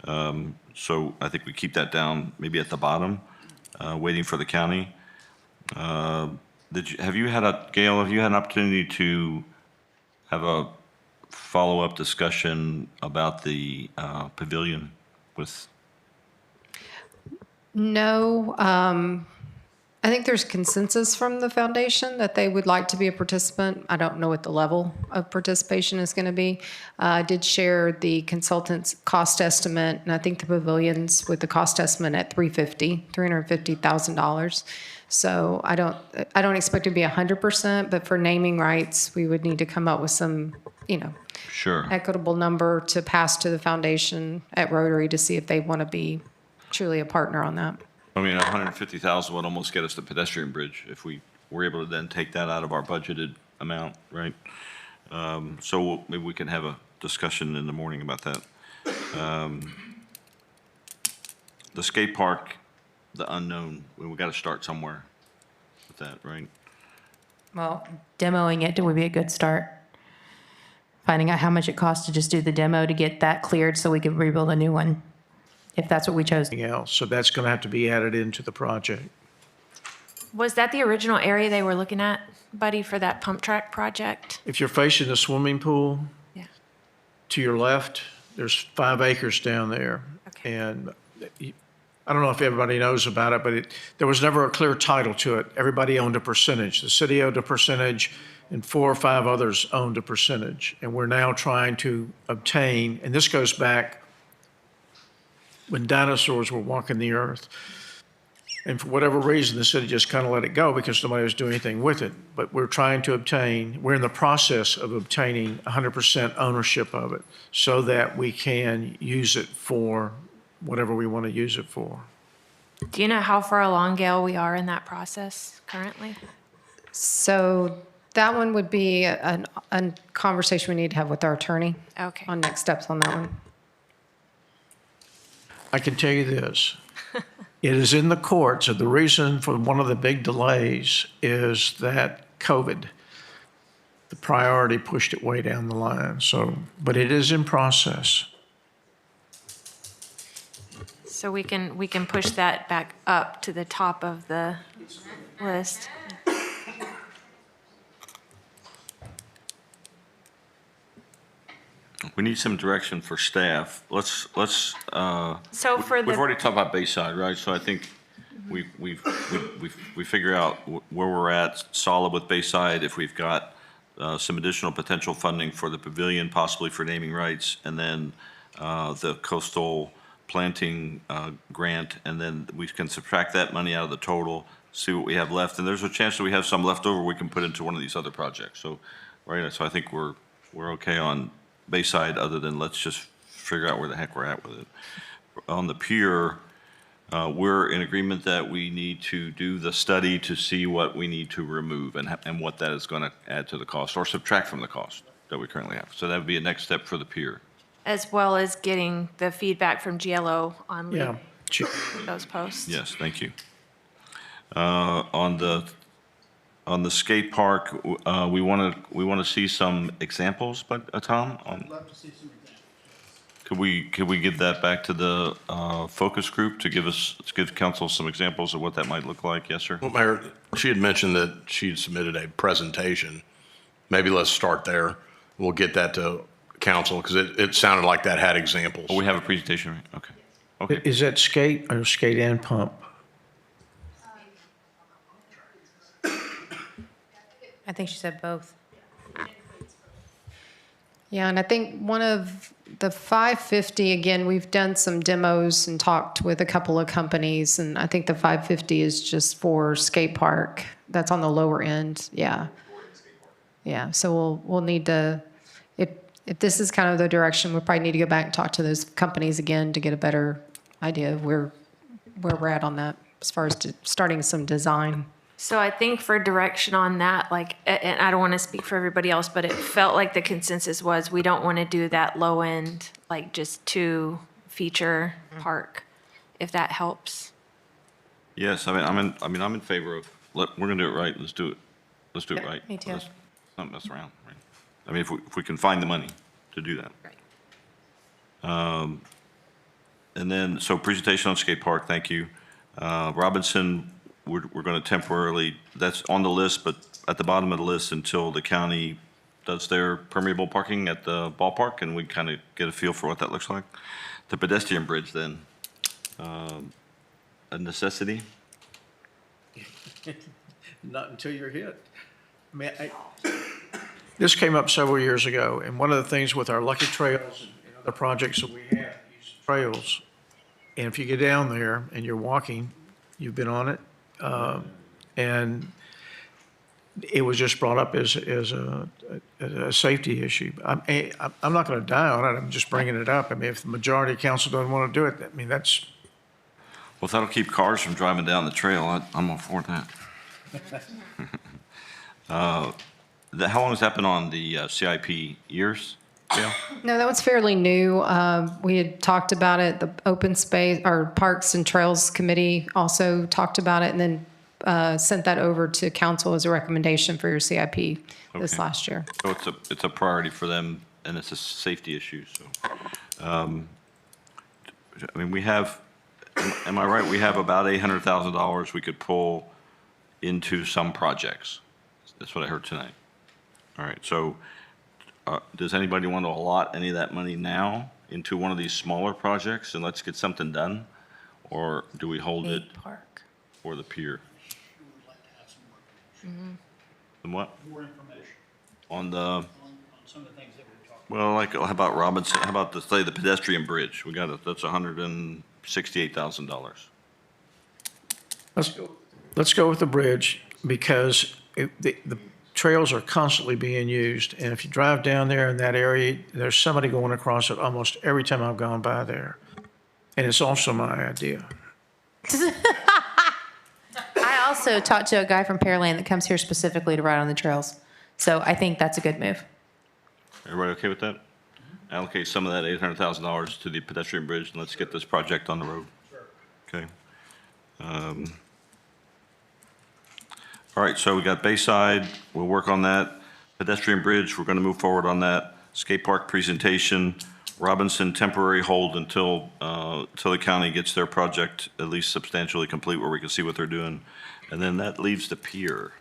So I think we keep that down maybe at the bottom, waiting for the county. Gail, have you had an opportunity to have a follow-up discussion about the pavilion with?
No, I think there's consensus from the foundation that they would like to be a participant. I don't know what the level of participation is going to be. I did share the consultant's cost estimate, and I think the pavilion's with the cost estimate at $350,000. So I don't expect it to be 100%, but for naming rights, we would need to come up with some,
Sure.
equitable number to pass to the foundation at Rotary to see if they want to be truly a partner on that.
I mean, 150,000 would almost get us the pedestrian bridge if we were able to then take that out of our budgeted amount, right? So maybe we can have a discussion in the morning about that. The skate park, the unknown, we got to start somewhere with that, right?
Well, demoing it would be a good start. Finding out how much it costs to just do the demo to get that cleared so we could rebuild a new one, if that's what we chose.
Else. So that's going to have to be added into the project.
Was that the original area they were looking at, Buddy, for that pump track project?
If you're facing the swimming pool,
Yeah.
to your left, there's 5 acres down there.
Okay.
And I don't know if everybody knows about it, but there was never a clear title to it. Everybody owned a percentage. The city owned a percentage, and 4 or 5 others owned a percentage. And we're now trying to obtain, and this goes back when dinosaurs were walking the earth. And for whatever reason, the city just kind of let it go because nobody was doing anything with it. But we're trying to obtain, we're in the process of obtaining 100% ownership of it so that we can use it for whatever we want to use it for.
Do you know how far along, Gail, we are in that process currently?
So that one would be a conversation we need to have with our attorney
Okay.
on next steps on that one.
I can tell you this. It is in the courts, and the reason for one of the big delays is that COVID, the priority pushed it way down the line. So, but it is in process.
So we can push that back up to the top of the list.
We need some direction for staff. Let's,
So for
we've
the,
already talked about Bayside, right? So I think we figure out where we're at, solid with Bayside, if we've got some additional potential funding for the pavilion, possibly for naming rights, and then the coastal planting grant, and then we can subtract that money out of the total, see what we have left, and there's a chance that we have some left over we can put into one of these other projects. So, right, so I think we're okay on Bayside, other than let's just figure out where the heck we're at with it. On the pier, we're in agreement that we need to do the study to see what we need to remove and what that is going to add to the cost or subtract from the cost that we currently have. So that would be a next step for the pier.
as well as getting the feedback from GLO on
Yeah.
those posts.
Yes, thank you. On the skate park, we want to see some examples, but Tom,
I'd love to see some examples.
could we give that back to the focus group to give council some examples of what that might look like? Yes, sir.
Well, Mayor, she had mentioned that she'd submitted a presentation. Maybe let's start there. We'll get that to council because it sounded like that had examples.
Oh, we have a presentation, right? Okay. Okay.
Is that skate or skate and pump?
I think she said both.
Yeah, and I think one of the 550, again, we've done some demos and talked with a couple of companies, and I think the 550 is just for skate park. That's on the lower end, yeah. Yeah, so we'll need to, if this is kind of the direction, we'll probably need to go back and talk to those companies again to get a better idea of where we're at on that as far as starting some design.
So I think for direction on that, like, and I don't want to speak for everybody else, but it felt like the consensus was we don't want to do that low end, like just 2 feature park, if that helps.
Yes, I'm in favor of, we're going to do it right. Let's do it. Let's do it right.
me too.
Let's not mess around, right? I mean, if we can find the money to do that.
Right.
And then, so presentation on skate park, thank you. Robinson, we're going to temporarily, that's on the list, but at the bottom of the list until the county does their permeable parking at the ballpark, and we kind of get a feel for what that looks like. The pedestrian bridge then, a necessity?
Not until you're hit. I mean, this came up several years ago, and one of the things with our Lucky Trails and other projects that we have, these trails, and if you get down there and you're walking, you've been on it, and it was just brought up as a safety issue. I'm not going to die on it. I'm just bringing it up. I mean, if the majority of council doesn't want to do it, I mean, that's.
Well, if that'll keep cars from driving down the trail, I'm all for that. How long has that been on the CIP? Years? Yeah.
No, that was fairly new. We had talked about it. The open space, or Parks and Trails Committee also talked about it, and then sent that over to council as a recommendation for your CIP this
Okay.
last year.
So it's a priority for them, and it's a safety issue, so. I mean, we have, am I right, we have about $800,000 we could pull into some projects. That's what I heard tonight. All right, so does anybody want to allot any of that money now into one of these smaller projects, and let's get something done? Or do we hold it
Skate park.
for the pier? And what?
More information
On the,
on some of the things that we talked about.
well, like, how about Robinson, how about the pedestrian bridge? We got it, that's $168,000.
Let's go with the bridge because the trails are constantly being used. And if you drive down there in that area, there's somebody going across it almost every time I've gone by there. And it's also my idea.
I also talked to a guy from Pearland that comes here specifically to ride on the trails. So I think that's a good move.
Everybody okay with that? Allocate some of that $800,000 to the pedestrian bridge, and let's get this project on the road. Okay. All right, so we got Bayside, we'll work on that. Pedestrian bridge, we're going to move forward on that. Skate park presentation, Robinson temporary hold until the county gets their project at least substantially complete where we can see what they're doing. And then that leaves the pier.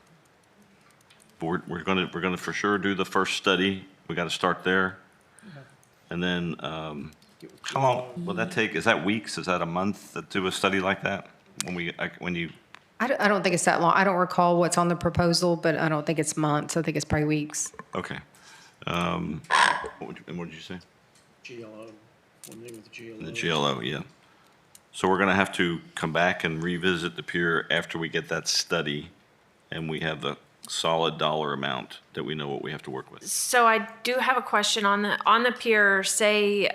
We're going to for sure do the first study. We got to start there. And then, how long will that take? Is that weeks? Is that a month to do a study like that? When you,
I don't think it's that long. I don't recall what's on the proposal, but I don't think it's months. I think it's probably weeks.
okay. What did you say?
GLO, one thing with the GLO.
The GLO, yeah. So we're gonna have to come back and revisit the pier after we get that study and we have the solid dollar amount that we know what we have to work with.
So I do have a question on the pier. Say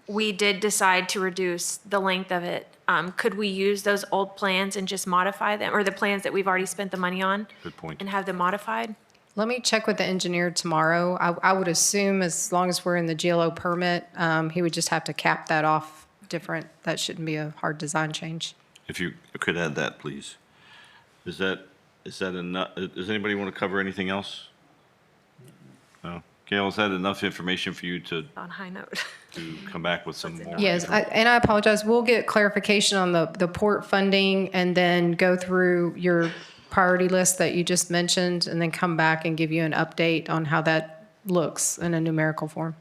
we did decide to reduce the length of it. Could we use those old plans and just modify them, or the plans that we've already spent the money on?
Good point.
And have them modified?
Let me check with the engineer tomorrow. I would assume as long as we're in the GLO permit, he would just have to cap that off different. That shouldn't be a hard design change.
If you could add that, please. Is that enough? Does anybody want to cover anything else? No. Gail, is that enough information for you to
On a high note.
come back with some more?
Yes, and I apologize. We'll get clarification on the port funding and then go through your priority list that you just mentioned and then come back and give you an update on how that looks in a numerical form.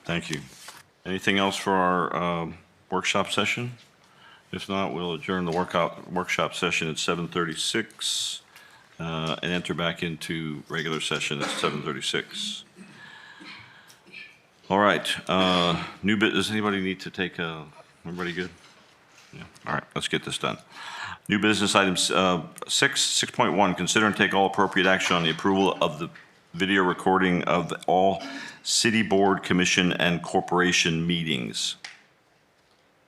Thank you. Anything else for our workshop session? If not, we'll adjourn the workshop session at 7:36 and enter back into regular session at 7:36. All right. New bit. Does anybody need to take a? Everybody good? Yeah. All right. Let's get this done. New business items 6.1. Consider and take all appropriate action on the approval of the video recording of all city board, commission, and corporation meetings.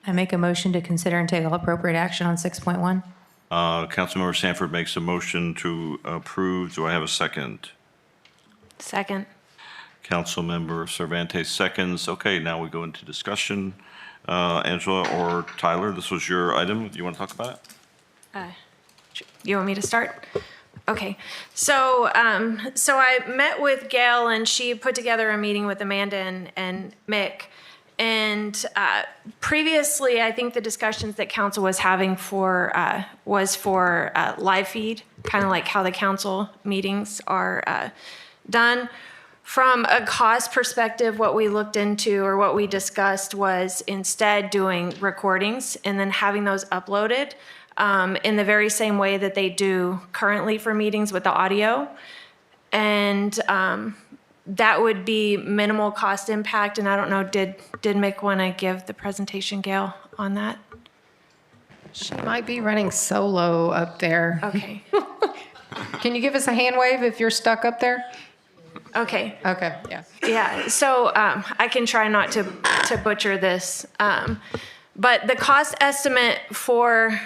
I make a motion to consider and take all appropriate action on 6.1.
Councilmember Sanford makes a motion to approve. Do I have a second?
Second.
Councilmember Cervantes seconds. Okay, now we go into discussion. Angela or Tyler, this was your item. Do you want to talk about it?
You want me to start? Okay. So I met with Gail and she put together a meeting with Amanda and Mick. And previously, I think the discussions that council was having was for live feed, kind of like how the council meetings are done. From a cost perspective, what we looked into or what we discussed was instead doing recordings and then having those uploaded in the very same way that they do currently for meetings with the audio. And that would be minimal cost impact. And I don't know, did Mick want to give the presentation, Gail, on that?
She might be running solo up there.
Okay.
Can you give us a hand wave if you're stuck up there?
Okay.
Okay, yeah.
Yeah, so I can try not to butcher this. But the cost estimate for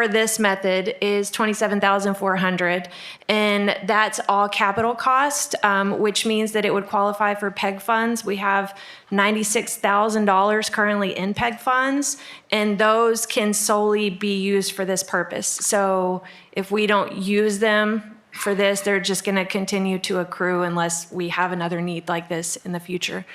this method is $27,400, and that's all capital cost, which means that it would qualify for PEG funds. We have $96,000 currently in PEG funds, and those can solely be used for this purpose. So if we don't use them for this, they're just going to continue to accrue unless we have another need like this in the future.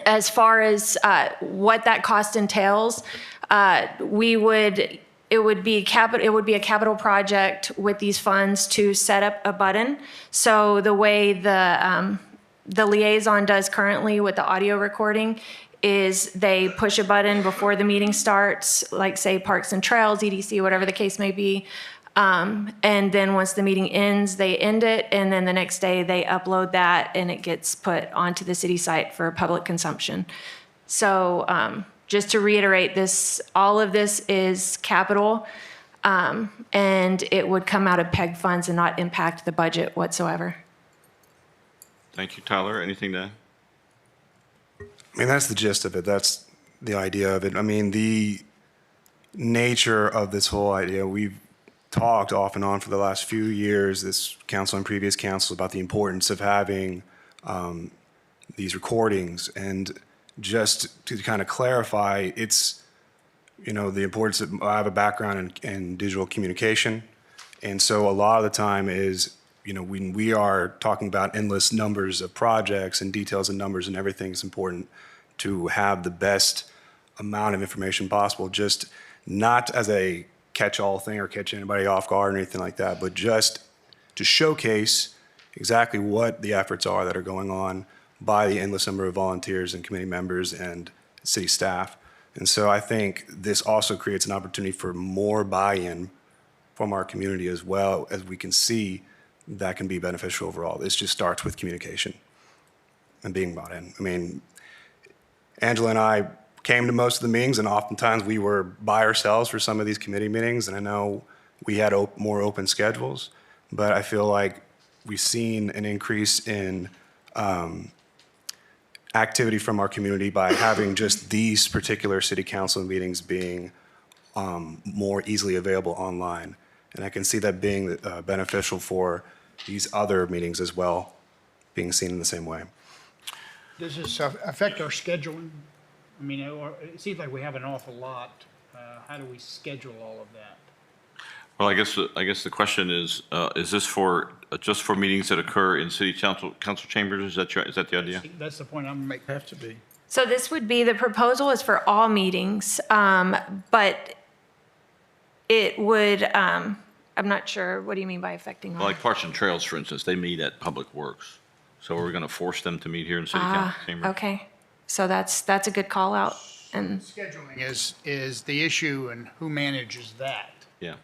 As far as what that cost entails, it would be a capital project with these funds to set up a button. So the way the liaison does currently with the audio recording is they push a button before the meeting starts, like say Parks and Trails, EDC, whatever the case may be. And then once the meeting ends, they end it, and then the next day they upload that and it gets put onto the city site for public consumption. So just to reiterate this, all of this is capital, and it would come out of PEG funds and not impact the budget whatsoever.
Thank you, Tyler. Anything to add?
I mean, that's the gist of it. That's the idea of it. I mean, the nature of this whole idea, we've talked off and on for the last few years, this council and previous councils, about the importance of having these recordings. And just to kind of clarify, it's, the importance of, I have a background in digital communication. And so a lot of the time is, when we are talking about endless numbers of projects and details and numbers and everything, it's important to have the best amount of information possible, just not as a catch-all thing or catch anybody off guard or anything like that, but just to showcase exactly what the efforts are that are going on, by the endless number of volunteers and committee members and city staff. And so I think this also creates an opportunity for more buy-in from our community as well, as we can see that can be beneficial overall. This just starts with communication and being bought in. I mean, Angela and I came to most of the meetings, and oftentimes we were by ourselves for some of these committee meetings, and I know we had more open schedules, but I feel like we've seen an increase in activity from our community by having just these particular city council meetings being more easily available online. And I can see that being beneficial for these other meetings as well, being seen in the same way.
Does this affect our scheduling?
I mean, it seems like we have an awful lot. How do we schedule all of that?
Well, I guess the question is this for just for meetings that occur in city council chambers? Is that the idea?
That's the point I'm making.
Have to be.
So this would be, the proposal is for all meetings, but it would, I'm not sure, what do you mean by affecting?
Well, like Parks and Trails, for instance, they meet at Public Works. So are we going to force them to meet here in city council chambers?
Okay, so that's a good call out. And
Scheduling is the issue, and who manages that?
Yeah.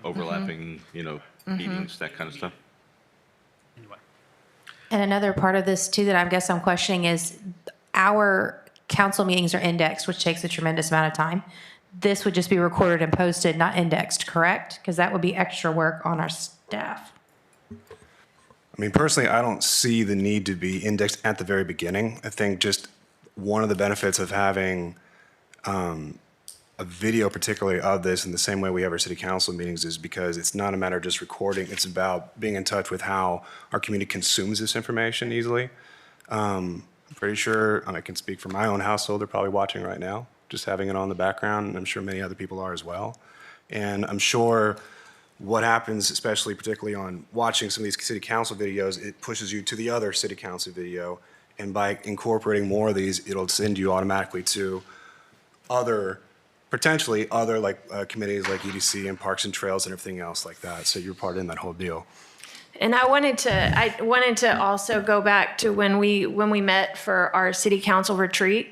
Overlapping, meetings, that kind of stuff.
Anyway.
And another part of this too that I guess I'm questioning is our council meetings are indexed, which takes a tremendous amount of time. This would just be recorded and posted, not indexed, correct? Because that would be extra work on our staff.
I mean, personally, I don't see the need to be indexed at the very beginning. I think just one of the benefits of having a video particularly of this in the same way we have our city council meetings is because it's not a matter of just recording. It's about being in touch with how our community consumes this information easily. I'm pretty sure, and I can speak for my own household, they're probably watching right now, just having it on the background, and I'm sure many other people are as well. And I'm sure what happens, especially particularly on watching some of these city council videos, it pushes you to the other city council video. And by incorporating more of these, it'll send you automatically to potentially other committees like EDC and Parks and Trails and everything else like that. So you're part in that whole deal.
And I wanted to also go back to when we met for our city council retreat.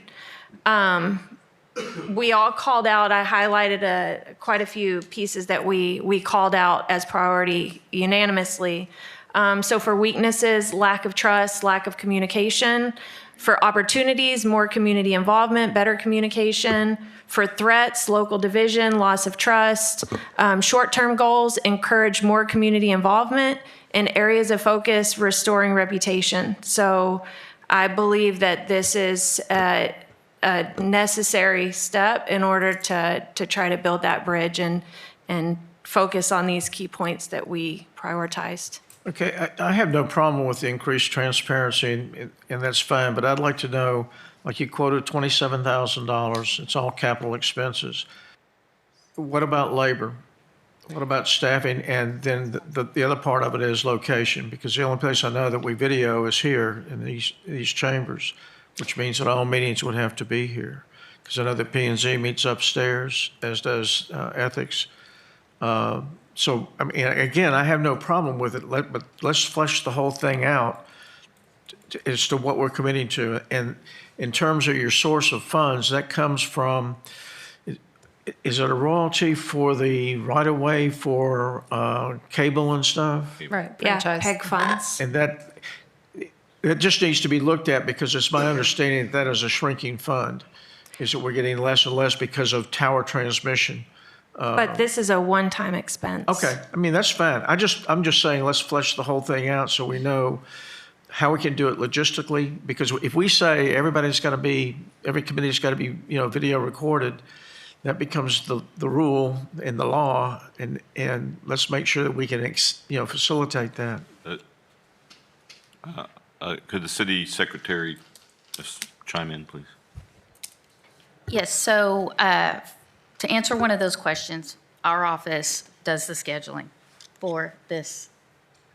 We all called out, I highlighted quite a few pieces that we called out as priority unanimously. So for weaknesses, lack of trust, lack of communication. For opportunities, more community involvement, better communication. For threats, local division, loss of trust. Short-term goals, encourage more community involvement. And areas of focus, restoring reputation. So I believe that this is a necessary step in order to try to build that bridge and focus on these key points that we prioritized.
Okay, I have no problem with the increased transparency, and that's fine, but I'd like to know, like you quoted $27,000, it's all capital expenses. What about labor? What about staffing? And then the other part of it is location, because the only place I know that we video is here in these chambers, which means that all meetings would have to be here. Because I know that P&Z meets upstairs, as does ethics. So, I mean, again, I have no problem with it, but let's flesh the whole thing out as to what we're committing to. And in terms of your source of funds, that comes from, is it a royalty for the right-of-way for cable and stuff?
Right,
Yeah,
franchise.
PEG funds.
And that just needs to be looked at, because it's my understanding that is a shrinking fund, is that we're getting less and less because of tower transmission.
But this is a one-time expense.
Okay, I mean, that's fine. I'm just saying, let's flesh the whole thing out so we know how we can do it logistically. Because if we say every committee's got to be, video recorded, that becomes the rule in the law, and let's make sure that we can, facilitate that.
Could the city secretary just chime in, please?
Yes, so to answer one of those questions, our office does the scheduling for this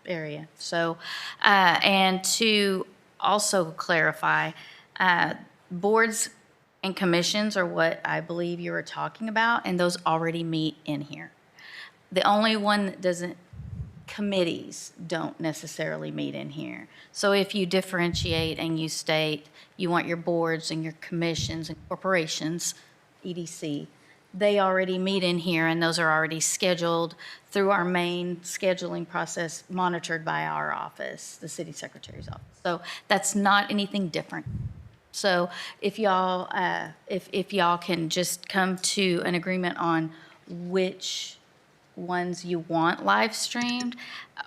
area. So, and to also clarify, boards and commissions are what I believe you were talking about, and those already meet in here. The only one that doesn't committees don't necessarily meet in here. So if you differentiate and you state you want your boards and your commissions and corporations, EDC, they already meet in here, and those are already scheduled through our main scheduling process monitored by our office, the city secretary's office. So that's not anything different. So if y'all, if y'all can just come to an agreement on which ones you want live streamed,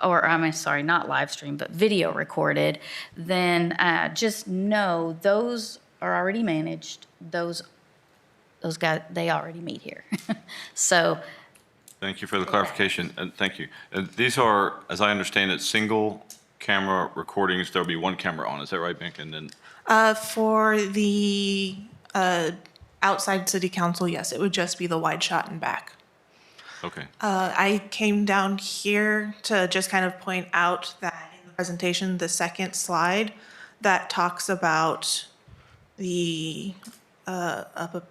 or I mean, sorry, not live streamed, but video recorded, then just know those are already managed. Those guys, they already meet here. So
Thank you for the clarification, and thank you. These are, as I understand it, single camera recordings. There'll be one camera on. Is that right, Mink? And then,
For the outside city council, yes, it would just be the wide shot and back.
okay.
I came down here to just kind of point out that in the presentation, the second slide that talks about the up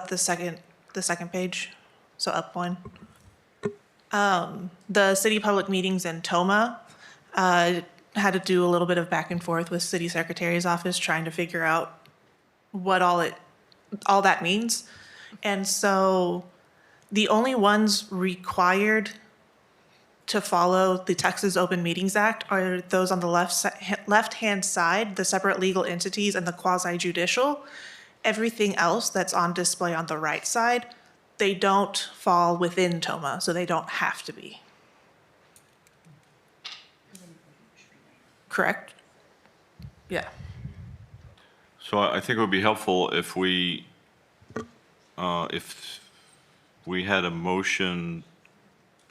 the second page, so up one. The city public meetings in Toma had to do a little bit of back and forth with city secretary's office trying to figure out what all that means. And so the only ones required to follow the Texas Open Meetings Act are those on the left-hand side, the separate legal entities and the quasi-judicial. Everything else that's on display on the right side, they don't fall within TOMA, so they don't have to be. Correct? Yeah.
So I think it would be helpful if we had a motion,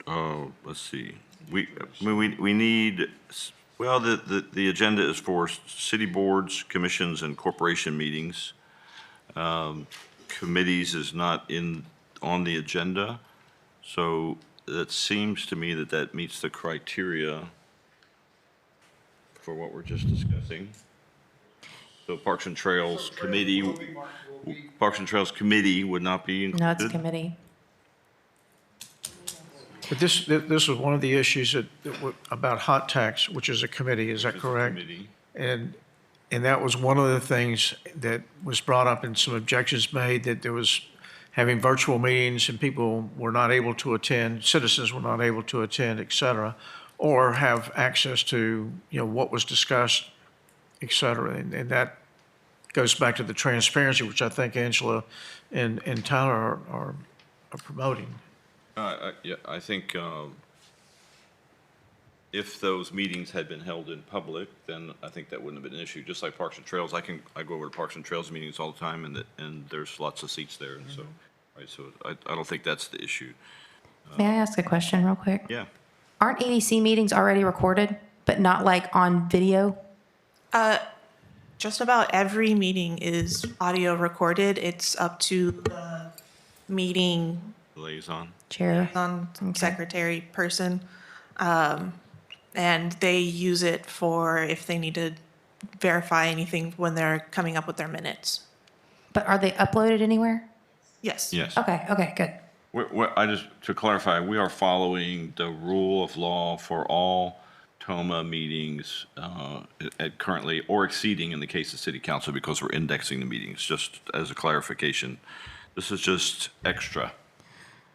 let's see, we need, well, the agenda is for city boards, commissions, and corporation meetings. Committees is not on the agenda, so it seems to me that meets the criteria for what we're just discussing. So Parks and Trails Committee would not be included?
No, it's a committee.
But this was one of the issues about hot tax, which is a committee, is that correct?
Committee.
And that was one of the things that was brought up and some objections made, that there was having virtual meetings and people were not able to attend, citizens were not able to attend, et cetera, or have access to, what was discussed, et cetera. And that goes back to the transparency, which I think Angela and Tyler are promoting.
Yeah, I think if those meetings had been held in public, then I think that wouldn't have been an issue. Just like Parks and Trails, I go over to Parks and Trails meetings all the time, and there's lots of seats there, and so, right, so I don't think that's the issue.
May I ask a question real quick?
Yeah.
Aren't EDC meetings already recorded, but not like on video?
Just about every meeting is audio recorded. It's up to the meeting
Liaison.
Chair?
secretary person. And they use it for if they need to verify anything when they're coming up with their minutes.
But are they uploaded anywhere?
Yes.
Yes.
Okay, good.
To clarify, we are following the rule of law for all TOMA meetings at currently, or exceeding in the case of city council, because we're indexing the meetings, just as a clarification. This is just extra.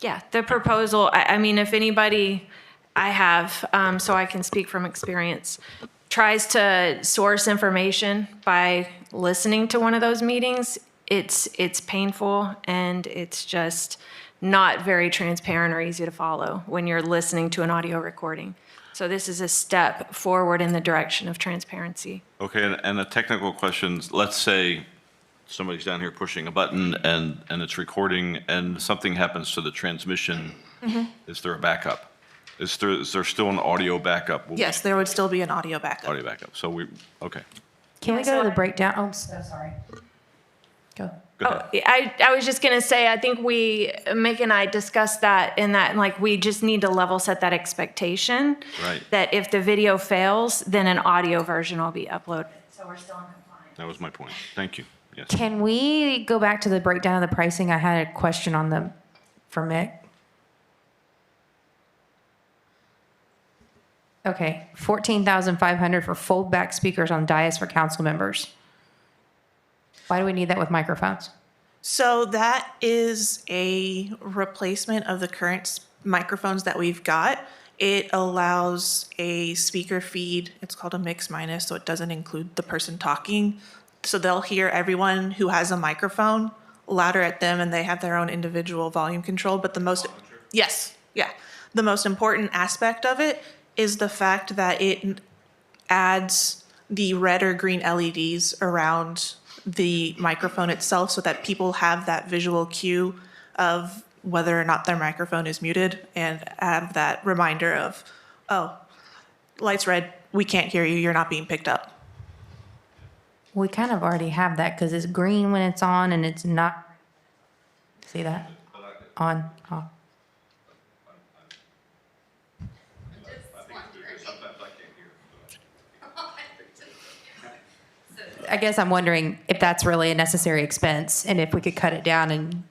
Yeah, the proposal, I mean, if anybody I have, so I can speak from experience, tries to source information by listening to one of those meetings, it's painful, and it's just not very transparent or easy to follow when you're listening to an audio recording. So this is a step forward in the direction of transparency.
Okay, and a technical question, let's say somebody's down here pushing a button and it's recording and something happens to the transmission. Is there a backup? Is there still an audio backup?
Yes, there would still be an audio backup.
Audio backup, so okay.
Can we go to the breakdown? Oh, so sorry. Go.
Go ahead.
I was just gonna say, I think Mick and I discussed that like, we just need to level set that expectation.
Right.
That if the video fails, then an audio version will be uploaded. So we're still in compliance.
That was my point. Thank you. Yes.
Can we go back to the breakdown of the pricing? I had a question on for Mick. Okay, 14,500 for fold-back speakers on dais for council members. Why do we need that with microphones?
So that is a replacement of the current microphones that we've got. It allows a speaker feed. It's called a mix minus, so it doesn't include the person talking. So they'll hear everyone who has a microphone louder at them, and they have their own individual volume control. But yes, yeah. The most important aspect of it is the fact that it adds the red or green LEDs around the microphone itself so that people have that visual cue of whether or not their microphone is muted and have that reminder of, oh, light's red, we can't hear you, you're not being picked up.
We kind of already have that because it's green when it's on and it's not. See that? On, off. I guess I'm wondering if that's really a necessary expense and if we could cut it down and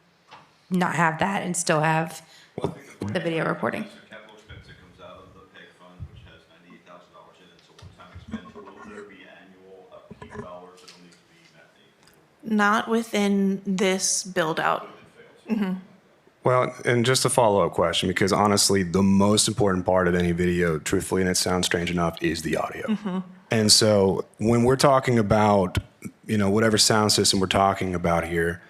not have that and still have the video recording.
It's a capital expense that comes out of the PEG fund, which has $98,000 in it. It's a one-time expense. Will there be annual upkeep dollars that will need to be met?
Not within this build out.
Well, and just a follow-up question, because honestly, the most important part of any video, truthfully, and it sounds strange enough, is the audio. And so when we're talking about, whatever sound system we're talking about here,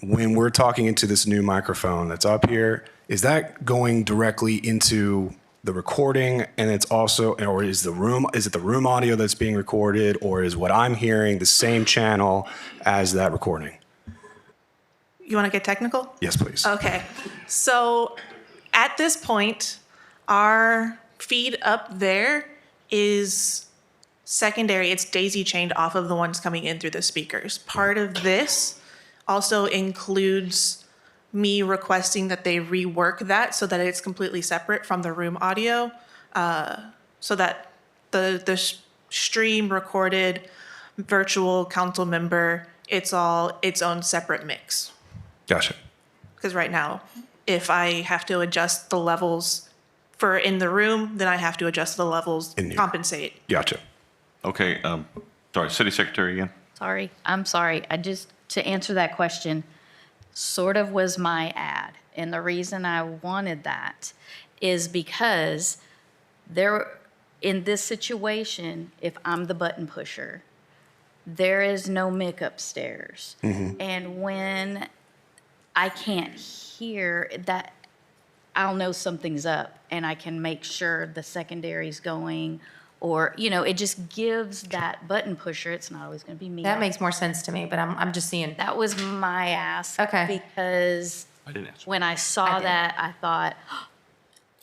when we're talking into this new microphone that's up here, is that going directly into the recording? And it's also, or is it the room audio that's being recorded, or is what I'm hearing the same channel as that recording?
You want to get technical?
Yes, please.
Okay. So at this point, our feed up there is secondary. It's daisy chained off of the ones coming in through the speakers. Part of this also includes me requesting that they rework that so that it's completely separate from the room audio, so that the stream recorded virtual council member, it's all its own separate mix.
Gotcha.
Because right now, if I have to adjust the levels for in the room, then I have to adjust the levels,
In here.
compensate.
Gotcha.
Okay, sorry, City Secretary again?
Sorry, I'm sorry. To answer that question, sort of was my ad. And the reason I wanted that is because in this situation, if I'm the button pusher, there is no mic upstairs. And when I can't hear that, I'll know something's up and I can make sure the secondary's going, or, it just gives that button pusher, it's not always going to be me.
That makes more sense to me, but I'm just seeing.
That was my ask.
Okay.
Because
I didn't answer.
when I saw
did.
that, I thought,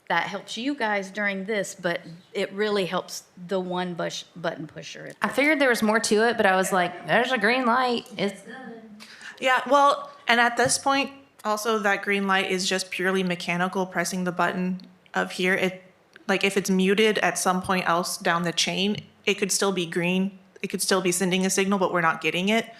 that helps you guys during this, but it really helps the one button pusher.
I figured there was more to it, but I was like, there's a green light. It's
Yeah, well, and at this point, also that green light is just purely mechanical, pressing the button of here. If it's muted at some point else down the chain, it could still be green. It could still be sending a signal, but we're not getting it.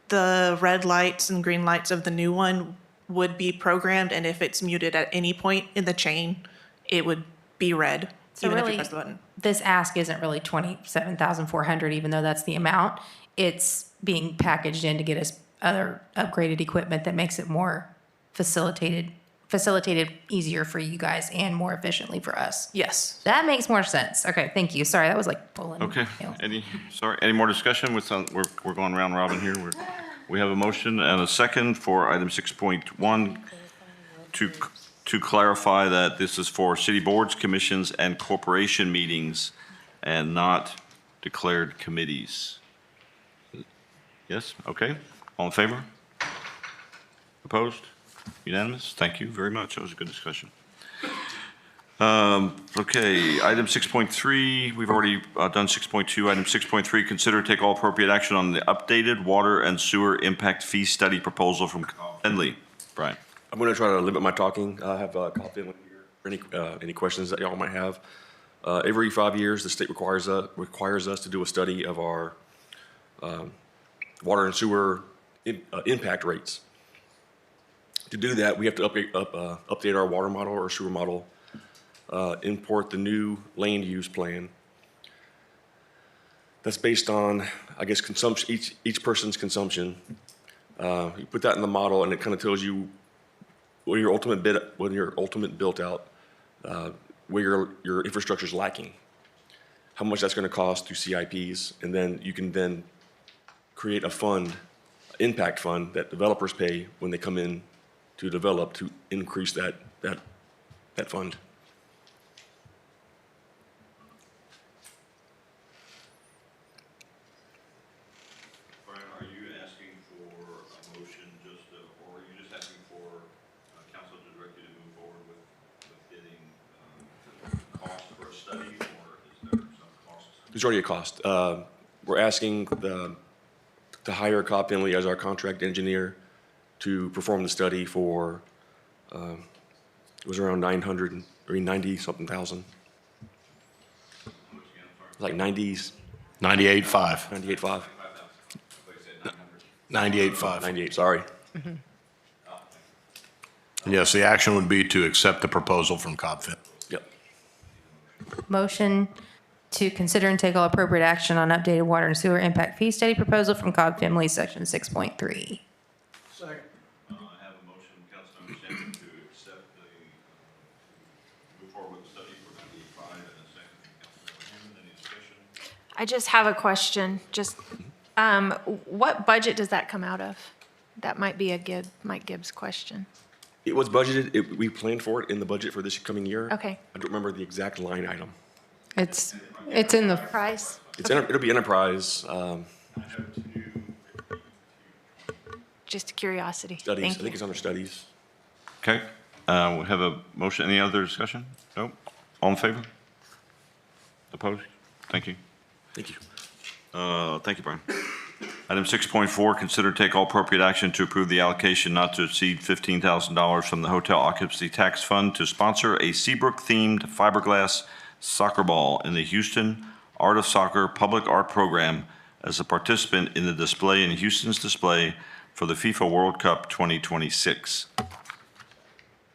The red lights and green lights of the new one would be programmed, and if it's muted at any point in the chain, it would be red,
So
even if
really,
you press the button.
this ask isn't really 27,400, even though that's the amount. It's being packaged in to get us other upgraded equipment that makes it more facilitated easier for you guys and more efficiently for us.
Yes.
That makes more sense. Okay, thank you. Sorry, that was like pulling.
Okay,
nails.
any more discussion with, we're going round robin here. We have a motion and a second for item 6.1 to clarify that this is for city boards, commissions, and corporation meetings and not declared committees. Yes, okay. All in favor? Opposed? Unanimous? Thank you very much. That was a good discussion. Okay, item 6.3, we've already done 6.2. Item 6.3, consider take all appropriate action on the updated water and sewer impact fee study proposal from Finley. Brian.
I'm going to try to limit my talking. I have Kyle Finley here for any questions that y'all might have. Every 5 years, the state requires us to do a study of our water and sewer impact rates. To do that, we have to update our water model or sewer model import the new land use plan. That's based on, I guess, consumption, each person's consumption. You put that in the model, and it kind of tells you what your ultimate built out, where your infrastructure is lacking, how much that's going to cost through CIPs, and then you can then create a fund, impact fund that developers pay when they come in to develop to increase that fund.
Brian, are you asking for a motion or are you just asking for council to direct you to move forward with getting cost for a study, or is there some cost?
There's already a cost. We're asking to hire Cobb Finley as our contract engineer to perform the study for, it was around 900, or 90-something thousand. Like 90s,
98.5.
98.5.
98.5.
98, sorry.
And yes, the action would be to accept the proposal from Cobb Finley.
Yep.
Motion to consider and take all appropriate action on updated water and sewer impact fee study proposal from Cobb Finley, section 6.3.
Second.
I have a motion from Councilmember Sampson to accept move forward with the study for 98.5, and a second from Councilmember Hammond. Any discussion?
I just have a question, just, what budget does that come out of? That might be a Mike Gibbs question.
It was budgeted, we planned for it in the budget for this coming year.
Okay.
I don't remember the exact line item.
It's in the,
Price?
It'll be enterprise
Just a curiosity.
studies. I
Thank
think
you.
it's under studies.
Okay, we have a motion. Any other discussion? Nope. All in favor? Opposed? Thank you.
Thank you.
Thank you, Brian. Item 6.4, consider take all appropriate action to approve the allocation not to exceed $15,000 from the Hotel Occupancy Tax Fund to sponsor a Seabrook-themed fiberglass soccer ball in the Houston Art of Soccer Public Art Program as a participant in the display in Houston's display for the FIFA World Cup 2026.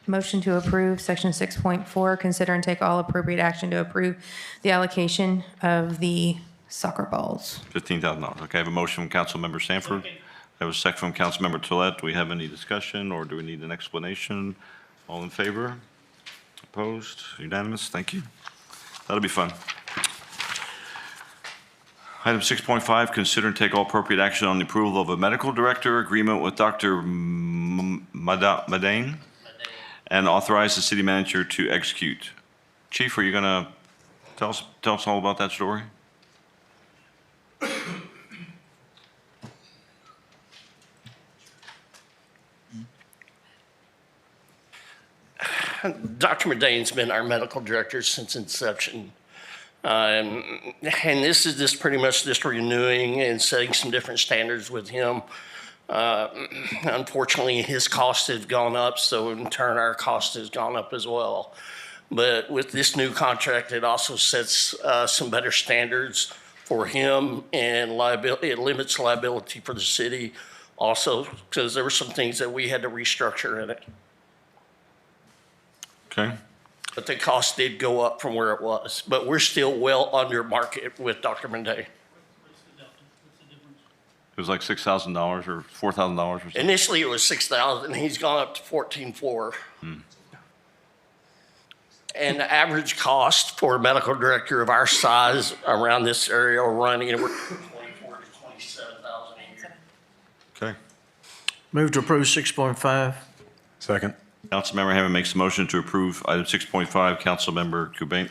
Motion to approve section 6.4, consider and take all appropriate action to approve the allocation of the soccer balls.
$15,000. Okay, I have a motion from Councilmember Sanford. I have a second from Councilmember Tolet. Do we have any discussion, or do we need an explanation? All in favor? Opposed? Unanimous? Thank you. That'll be fun. Item 6.5, consider and take all appropriate action on the approval of a medical director agreement with Dr. Madane and authorize the city manager to execute. Chief, are you going to tell us all about that story?
Dr. Madane's been our medical director since inception. And this is just pretty much just renewing and setting some different standards with him. Unfortunately, his costs have gone up, so in turn, our cost has gone up as well. But with this new contract, it also sets some better standards for him, and liability. It limits liability for the city also, because there were some things that we had to restructure in it.
Okay.
But the cost did go up from where it was. But we're still well under market with Dr. Mendez.
It was like $6,000 or $4,000 or something?
Initially, it was 6,000. He's gone up to 14,400. And the average cost for a medical director of our size around this area will run anywhere from 24 to 27,000 a year.
Okay.
Move to approve 6.5.
Second.
Councilmember Hammond makes a motion to approve item 6.5. Councilmember Cobain,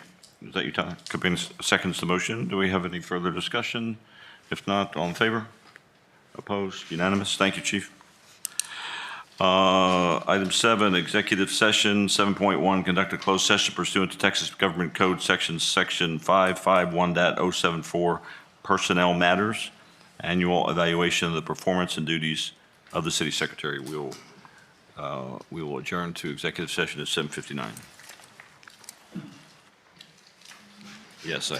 is that you, Tyler? Cobain seconds the motion. Do we have any further discussion? If not, all in favor? Opposed? Unanimous? Thank you, Chief. Item 7, executive session. 7.1, conduct a closed session pursuant to Texas Government Code Section 551.074, personnel matters, annual evaluation of the performance and duties of the city secretary. We will adjourn to executive session at 7:59. Yes, I.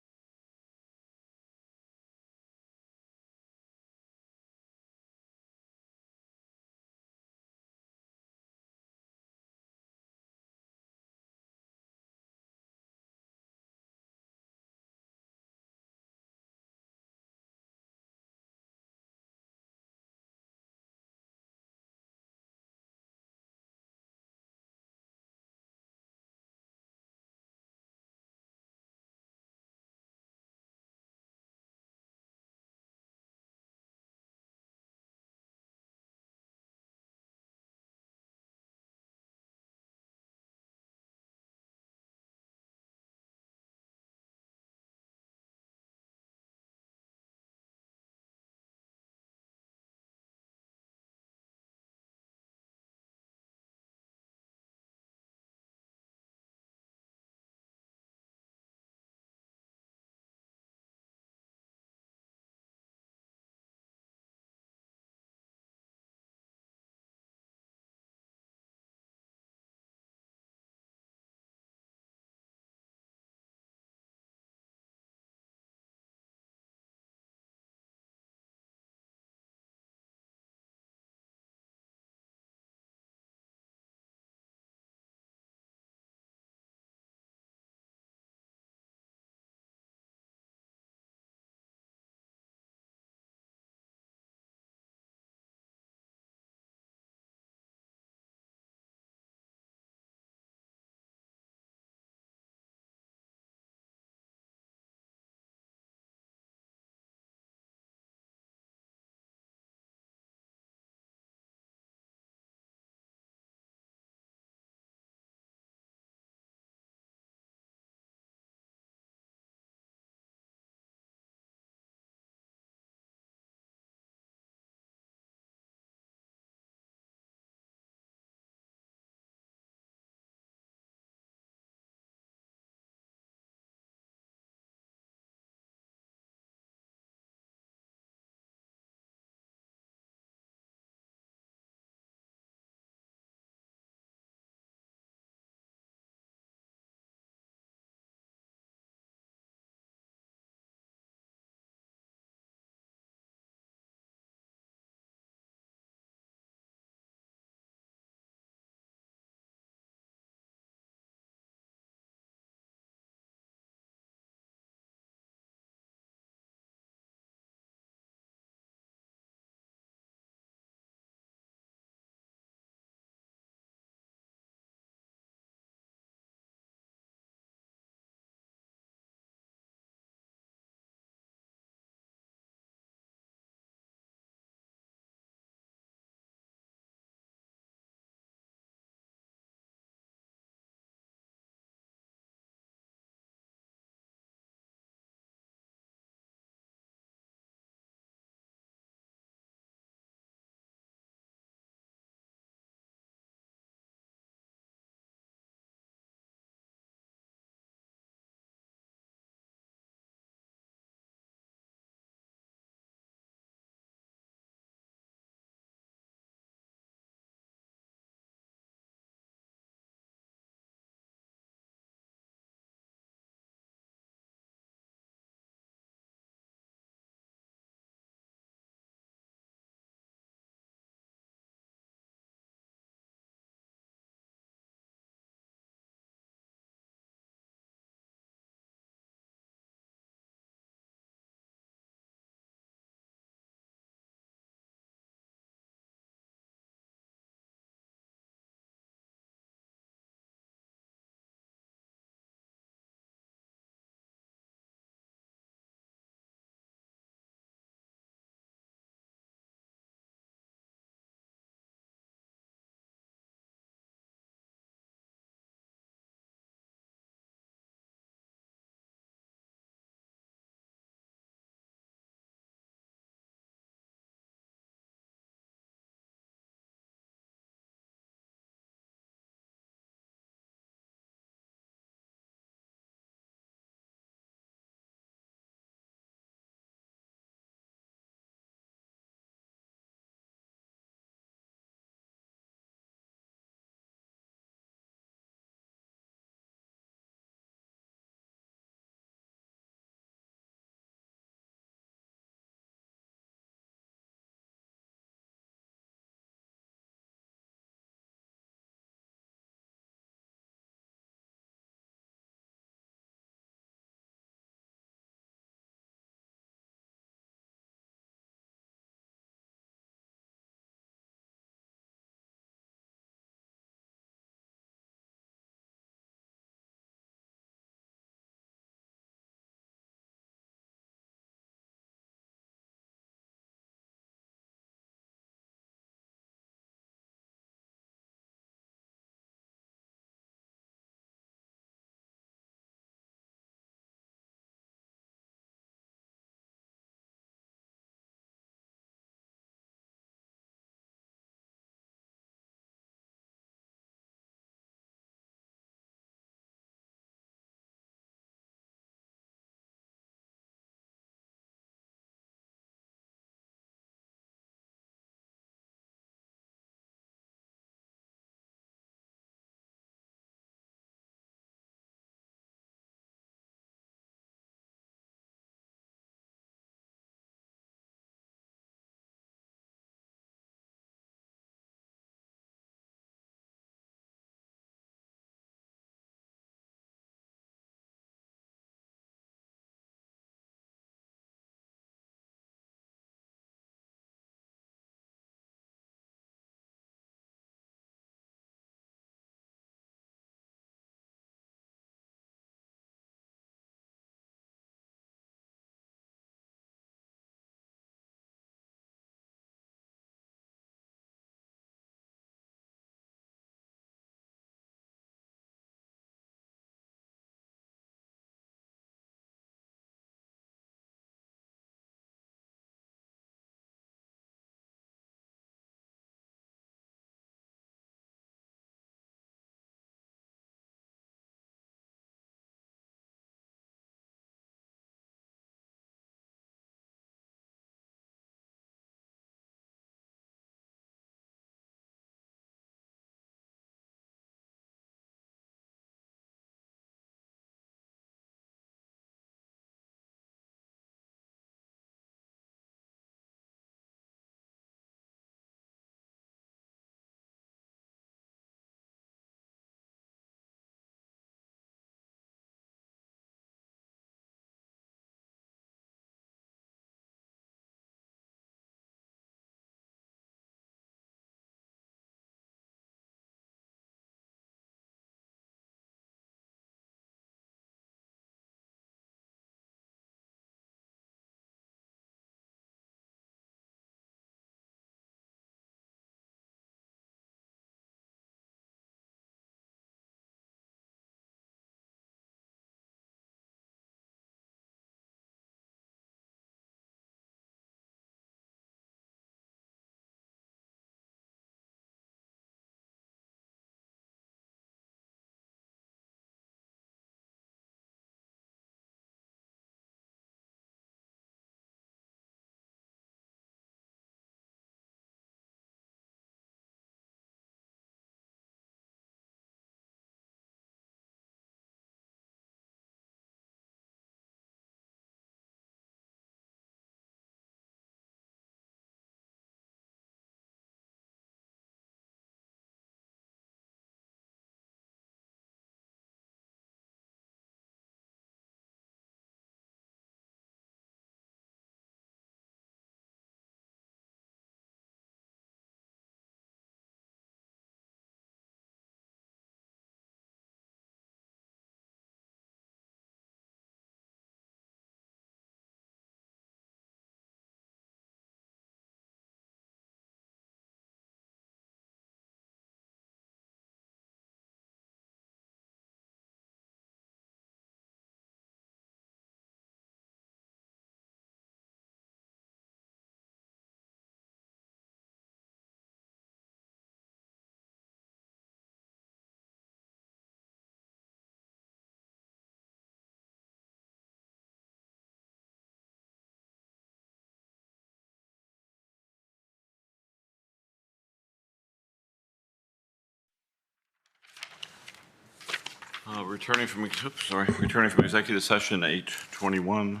Returning from executive session, 8:21.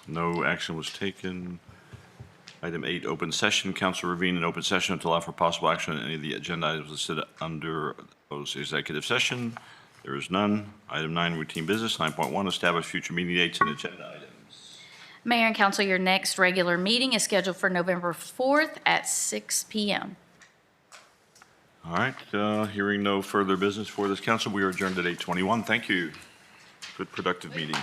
No action was taken. Item 8, open session. Council revened in open session to allow for possible action on any of the agenda items listed under those executive session. There is none. Item 9, routine business. 9.1, establish future meeting dates and agenda items.
Mayor and council, your next regular meeting is scheduled for November 4th at 6 p.m.
All right, hearing no further business for this council, we are adjourned at 8:21. Thank you. Good productive meeting.